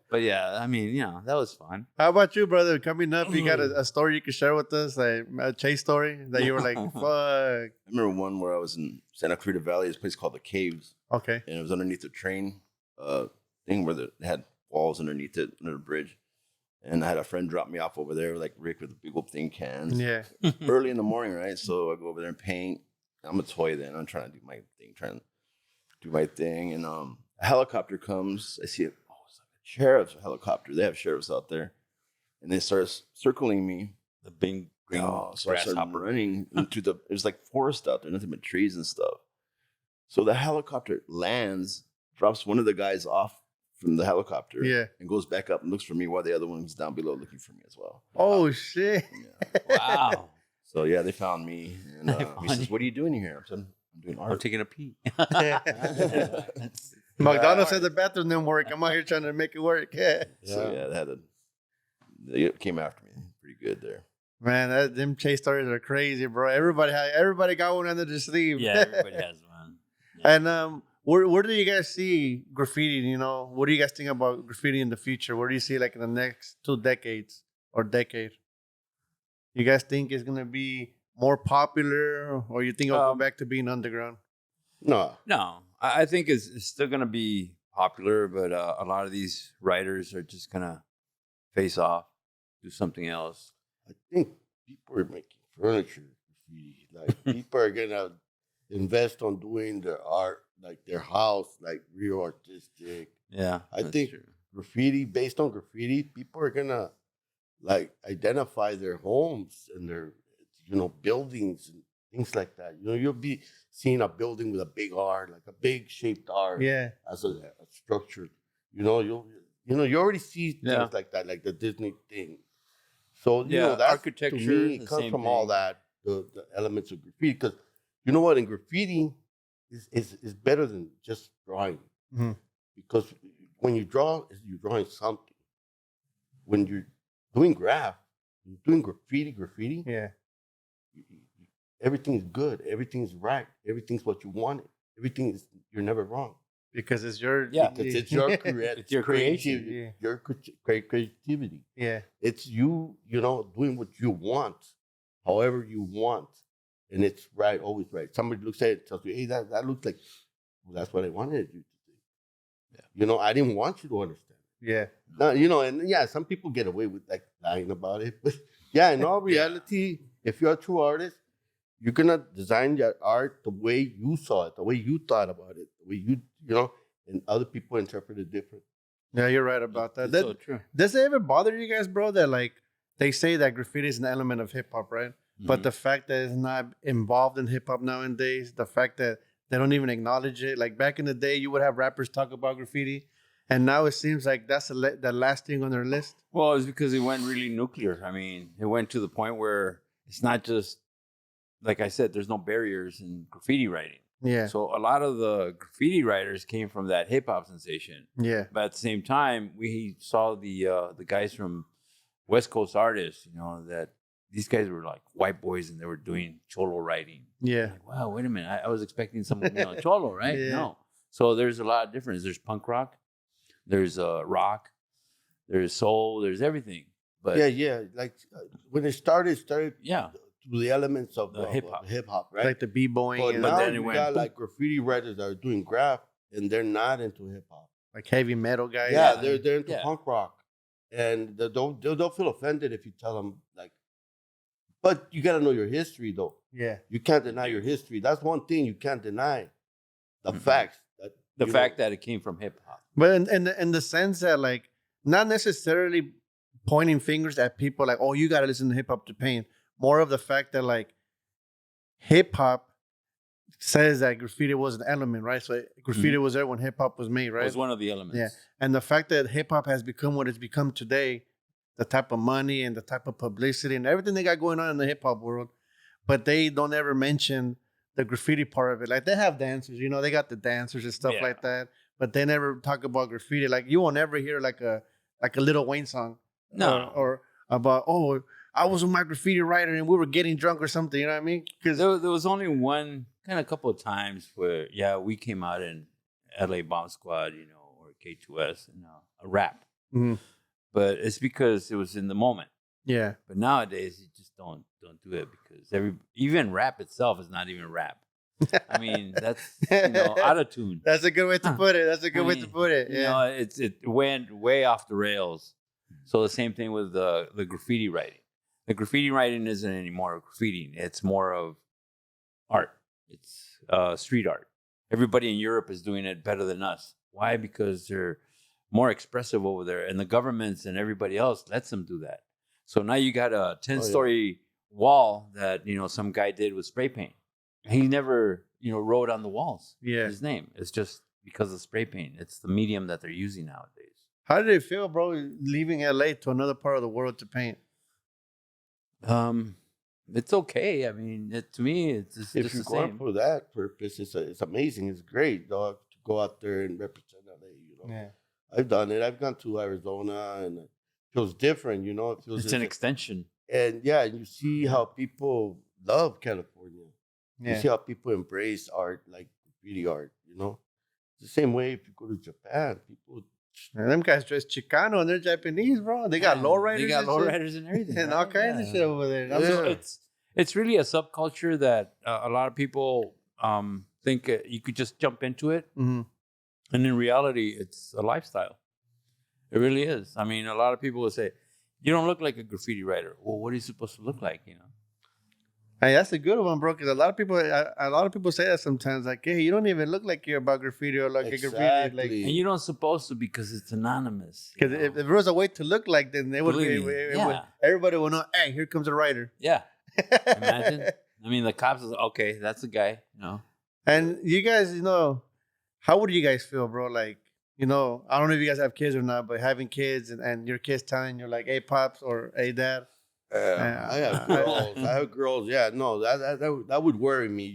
But yeah, I mean, that was fun. How about you, brother? Coming up, you got a story you can share with us, like a chase story that you were like, fuck. I remember one where I was in Santa Clarita Valley, this place called the K2s, Okay. and it was underneath the train thing where they had walls underneath it, under the bridge. And I had a friend drop me off over there, like Rick with the big old thing cans. Yeah. Early in the morning, right? So I go over there and paint. I'm a toy then. I'm trying to do my thing. And a helicopter comes. I see it. Oh, it's like a sheriff's helicopter. They have sheriffs out there. And they start circling me. The big green So I started grasshopper. running into it was like forest out there, nothing but trees and stuff. So the helicopter lands, drops one of the guys off from the helicopter, Yeah. and goes back up and looks for me while the other one's down below looking for me as well. Oh, shit. Yeah. Wow. So yeah, they found me, and They he found says, you. "What are you doing here?" I said, "I'm doing I'm art." taking a pee. McDonald's said the bathroom didn't work. I'm out here trying to make it work. Yeah. So yeah, they came after me pretty good there. Man, them chase stories are crazy, bro. Everybody got one under their sleeve. Yeah, everybody has one. And Where do you guys see graffiti? You know, what do you guys think about graffiti in the future? Where do you see like in the next 2 decades or decade? You guys think it's gonna be more popular, or you think it'll go back to being underground? No, No, I think it's still going to be popular, but a lot of these writers are just going to face off, do something else. I think people are making furniture graffiti. Like people are gonna invest on doing their art, like their house, like real artistic. Yeah, I that's think true. graffiti, based on graffiti, people are gonna like identify their homes and their buildings and things like that. You'll be seeing a building with a big R, like a big shaped R, Yeah, as a structure. You already see things Yeah. like that, like the Disney thing. So Yeah, that's, architecture, to me, the it comes same from all thing. that, the elements of graffiti. Because you know what, in graffiti is better than just drawing. Mhm. Because when you draw, you're drawing something. When you're doing you're doing graffiti, yeah, everything's good, everything's right, everything's what you wanted, you're never wrong. because it's your Yeah. Because it's your It's your creation. creativity, Yeah. your creativity. Yeah, It's you, doing what you want, however you want, and it's right, always right. Somebody looks at it and tells you, "Hey, that looks like, well, that's what I wanted you to do." Yeah. I didn't want you to understand. yeah, No, and yeah, some people get away with like lying about it, but yeah, in all reality, if you're a true artist, you're gonna design your art the way you saw it, the way you thought about it, the way and other people interpret it different. yeah. You're right about that. It's so true. Does it ever bother you guys, bro? That like they say that graffiti is an element of hip hop, right? But Mhm. the fact that it's not involved in hip hop nowadays, the fact that they don't even acknowledge it. Like back in the day, you would have rappers talk about graffiti, and now it seems like that's the last thing on their list. Well, it's because it went really nuclear. I mean, it went to the point where it's not just, like I said, there's no barriers in graffiti writing. Yeah, So a lot of the graffiti writers came from that hip hop sensation. yeah, But at the same time, we saw the guys from West Coast artists, that these guys were like white boys and they were doing cholo writing. yeah, Like, wow, wait a minute. I was expecting some, cholo, right? Yeah. No. So there's a lot of difference. There's punk rock, there's rock, there's soul, there's everything. But Yeah. Like when it started yeah, through the elements of The hip-hop. hip hop, right? like the b-boying, But and now then it you went got boom. like graffiti writers that are doing graph, and they're not into hip hop. like heavy metal guys. Yeah, they're into Yeah. punk rock, and they'll feel offended if you tell them like. But you got to know your history, though. yeah, You can't deny your history. That's one thing you can't deny. The Mhm. facts. the fact that it came from hip hop. but in the sense that like not necessarily pointing fingers at people like, oh, you got to listen to hip hop to paint. More of the fact that like hip hop says that graffiti was an element, right? So graffiti was there when hip hop was made, It right? was one of the elements. Yeah. And the fact that hip hop has become what it's become today, the type of money and the type of publicity and everything they got going on in the hip hop world, but they don't ever mention the graffiti part of it. Like they have dancers, they got the dancers and stuff Yeah. like that, but they never talk about graffiti. Like you won't ever hear like a Lil Wayne song, No. or about I was with my graffiti writer and we were getting drunk or something. You know what I mean? Because There was only one, kind of couple of times where, we came out in LA Bomb Squad, or K2s, a rap. Mhm. But it's because it was in the moment. yeah, But nowadays, you just don't do it because even rap itself is not even rap. I mean, that's out of tune. that's a good way to put it. That's a good way to put it. Yeah, It went way off the rails. So the same thing with the graffiti writing. The graffiti writing isn't anymore graffitiing. It's more of art. It's street art. Everybody in Europe is doing it better than us. Why? Because they're more expressive over there, and the governments and everybody else lets them do that. So now you got a 10-story wall that some guy did with spray paint. He never wrote on the walls Yeah. his name. It's just because of spray paint. It's the medium that they're using nowadays. How did it feel, bro, leaving LA to another part of the world to paint? It's okay. I mean, to me, it's just if the you're going same. for that purpose, it's amazing. It's great, dog, to go out there and represent LA. Yeah. I've done it. I've gone to Arizona, and it feels different. It feels It's an extension. and you see how people love California. You see how people embrace art like graffiti art. the same way if you go to Japan, people. Man, them guys dress Chicano and they're Japanese, bro. They got lowriders. They got and shit. lowriders and everything. And right? all kinds of shit over there. Yeah. So it's really a subculture that a lot of people think you could just jump into it, Mhm. and in reality, it's a lifestyle. It really is. I mean, a lot of people will say, "You don't look like a graffiti writer." Well, what are you supposed to look like? You know. Hey, that's a good one, bro. Because a lot of people say that sometimes. Like, hey, you don't even look like you're about graffiti or like a graffiti. Like, Exactly. And you don't supposed to because it's anonymous. because if there was a way to look like, then they would be. Believe me, yeah. Everybody would know. Hey, here comes a writer. Yeah. Imagine. I mean, the cops is okay. That's the guy. You know. And you guys, how would you guys feel, bro? Like, I don't know if you guys have kids or not, but having kids and your kids telling you like, "Hey, pops," or "Hey, dad." I have girls. I have girls. Yeah, no, that would worry me.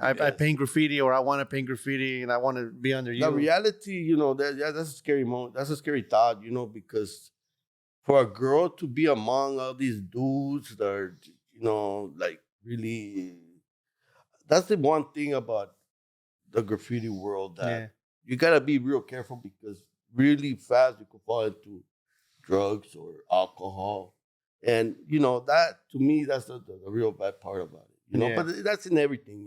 I because paint graffiti, or I want to paint graffiti, and I want to be under you. the reality, that's a scary moment. That's a scary thought, because for a girl to be among all these dudes that are, like really, that's the one thing about the graffiti world that Yeah. you gotta be real careful because really fast you could fall into drugs or alcohol. And that to me, that's the real bad part about it. Yeah. But that's in everything,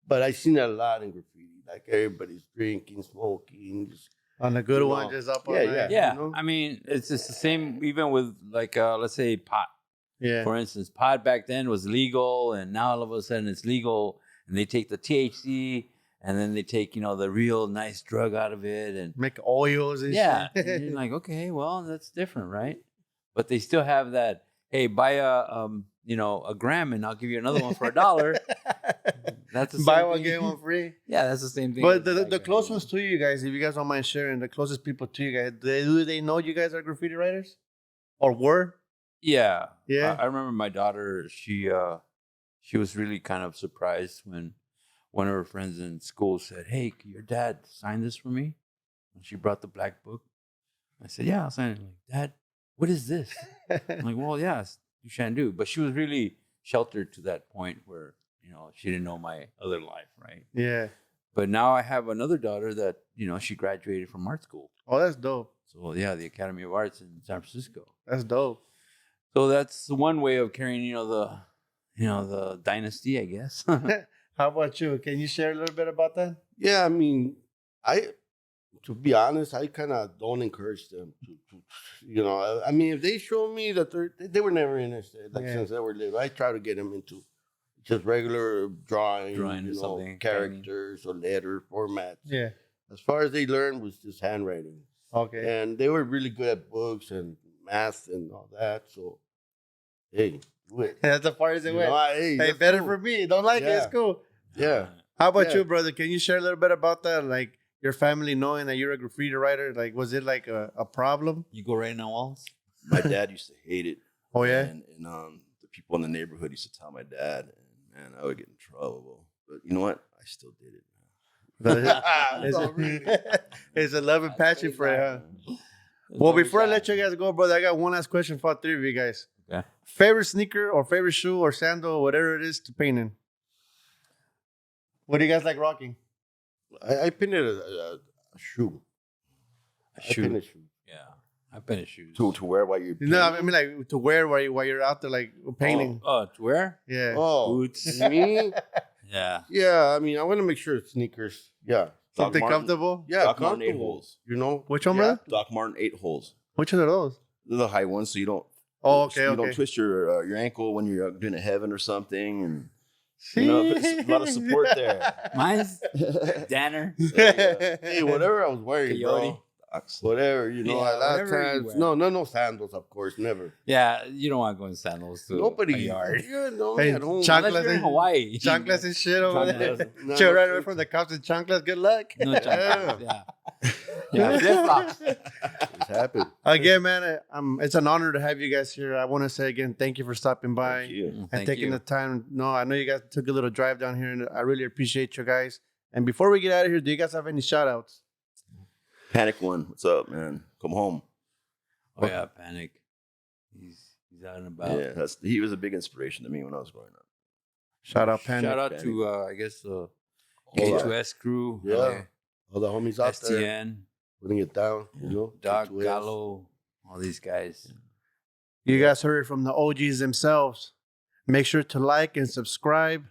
But I seen that a lot in graffiti. Like everybody's drinking, smoking, just On the good You one, know. just up all Yeah, night. Yeah. know? I mean, it's just the same. Even with like, let's say pot. Yeah. For instance, pot back then was legal, and now all of a sudden it's legal, and they take the THC, and then they take the real nice drug out of it, and Make oils and yeah, shit. and you're like, okay, well, that's different, right? But they still have that. Hey, buy a gram, and I'll give you another one for $1. That's the same Buy one, thing. get one free. Yeah, that's the same thing. But as the back the then. close ones to you guys, if you guys don't mind sharing, the closest people to you guys, do they know you guys are graffiti writers? Or were? Yeah, Yeah. I remember my daughter. She was really kind of surprised when one of her friends in school said, "Hey, can your dad sign this for me?" And she brought the black book. I said, "Yeah, I'll sign it." Like, Dad, what is this? I'm like, "Well, yeah, it's Shandu." But she was really sheltered to that point where she didn't know my other life, right? Yeah. But now I have another daughter that she graduated from art school. Oh, that's dope. So yeah, the Academy of Arts in San Francisco. That's dope. So that's one way of carrying, the dynasty, I guess. How about you? Can you share a little bit about that? Yeah, I mean, to be honest, I kind of don't encourage them to, I mean, if they show me that they were never interested, like Yeah. since they were little, I try to get them into just regular drawing, Or something, characters or letter formats. Yeah. As far as they learned was just handwriting. Okay. And they were really good at books and math and all that. So, hey, do it. That's as far as it You went. know, Hey, that's better cool. for me. Don't like it. It's Yeah. cool. Yeah. How about Yeah. you, brother? Can you share a little bit about that? Like your family knowing that you're a graffiti writer? Like, was it like a problem? You go right on walls? My dad used to hate it. Oh, yeah? And the people in the neighborhood used to tell my dad, and man, I would get in trouble. But you know what? I still did it. It's a love and passion for it, huh? Well, before I let you guys go, brother, I got one last question for all three of you guys. Okay. Favorite sneaker or favorite shoe or sandal or whatever it is to paint in? What do you guys like rocking? I painted a shoe. I painted a shoe. Yeah. I've been in shoes. To wear while you're No, I mean like to wear while you're out there like painting. Oh, to wear? Yeah. Oh, Boots. me? Yeah. Yeah, I mean, I want to make sure it's sneakers. Yeah. Something Martin. comfortable. Yeah, Doc Martin 8 comfortable. holes. Which one, Yeah. brother? Doc Martin 8 holes. Which one are those? They're the high ones, so you don't. Oh, okay, You okay. don't twist your ankle when you're doing a heaven or something, and See? there's a lot of support there. Mine's Danner. Hey, whatever I was wearing, Coyote. bro. Whatever, Yeah, a lot of whatever you times. wear. No sandals, of course, never. Yeah, you don't want to go in sandals to Nobody. a yard. Yeah, no, Hey, at home. chocolate- Unless you're in Hawaii. Chanclas and shit over there. Chanclas. No, Chill no right shit. away from the cops and chanclas. Good luck. No chanclas. Yeah. Yeah, flip-flops. It's happened. Again, man, it's an honor to have you guys here. I want to say again, thank you for stopping by Thank you. and Thank taking you. the time. No, I know you guys took a little drive down here, and I really appreciate you guys. And before we get out of here, do you guys have any shout outs? Panic One, what's up, man? Come home. Oh, yeah, Panic. He's out and about. Yeah, he was a big inspiration to me when I was growing up. Shout out, Panic. Shout out Panic. to, I guess, the Whole lot. K2s Crew. Yeah. All the homies out there STN, putting it down, Doc K2s. Gallo, all these guys. You guys heard it from the OGs themselves. Make sure to like and subscribe.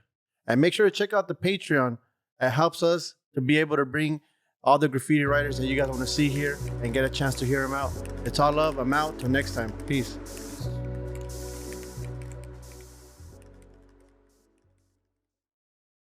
And make sure to check out the Patreon. It helps us to be able to bring all the graffiti writers that you guys want to see here and get a chance to hear them out. It's all love. I'm out. Till next time. Peace.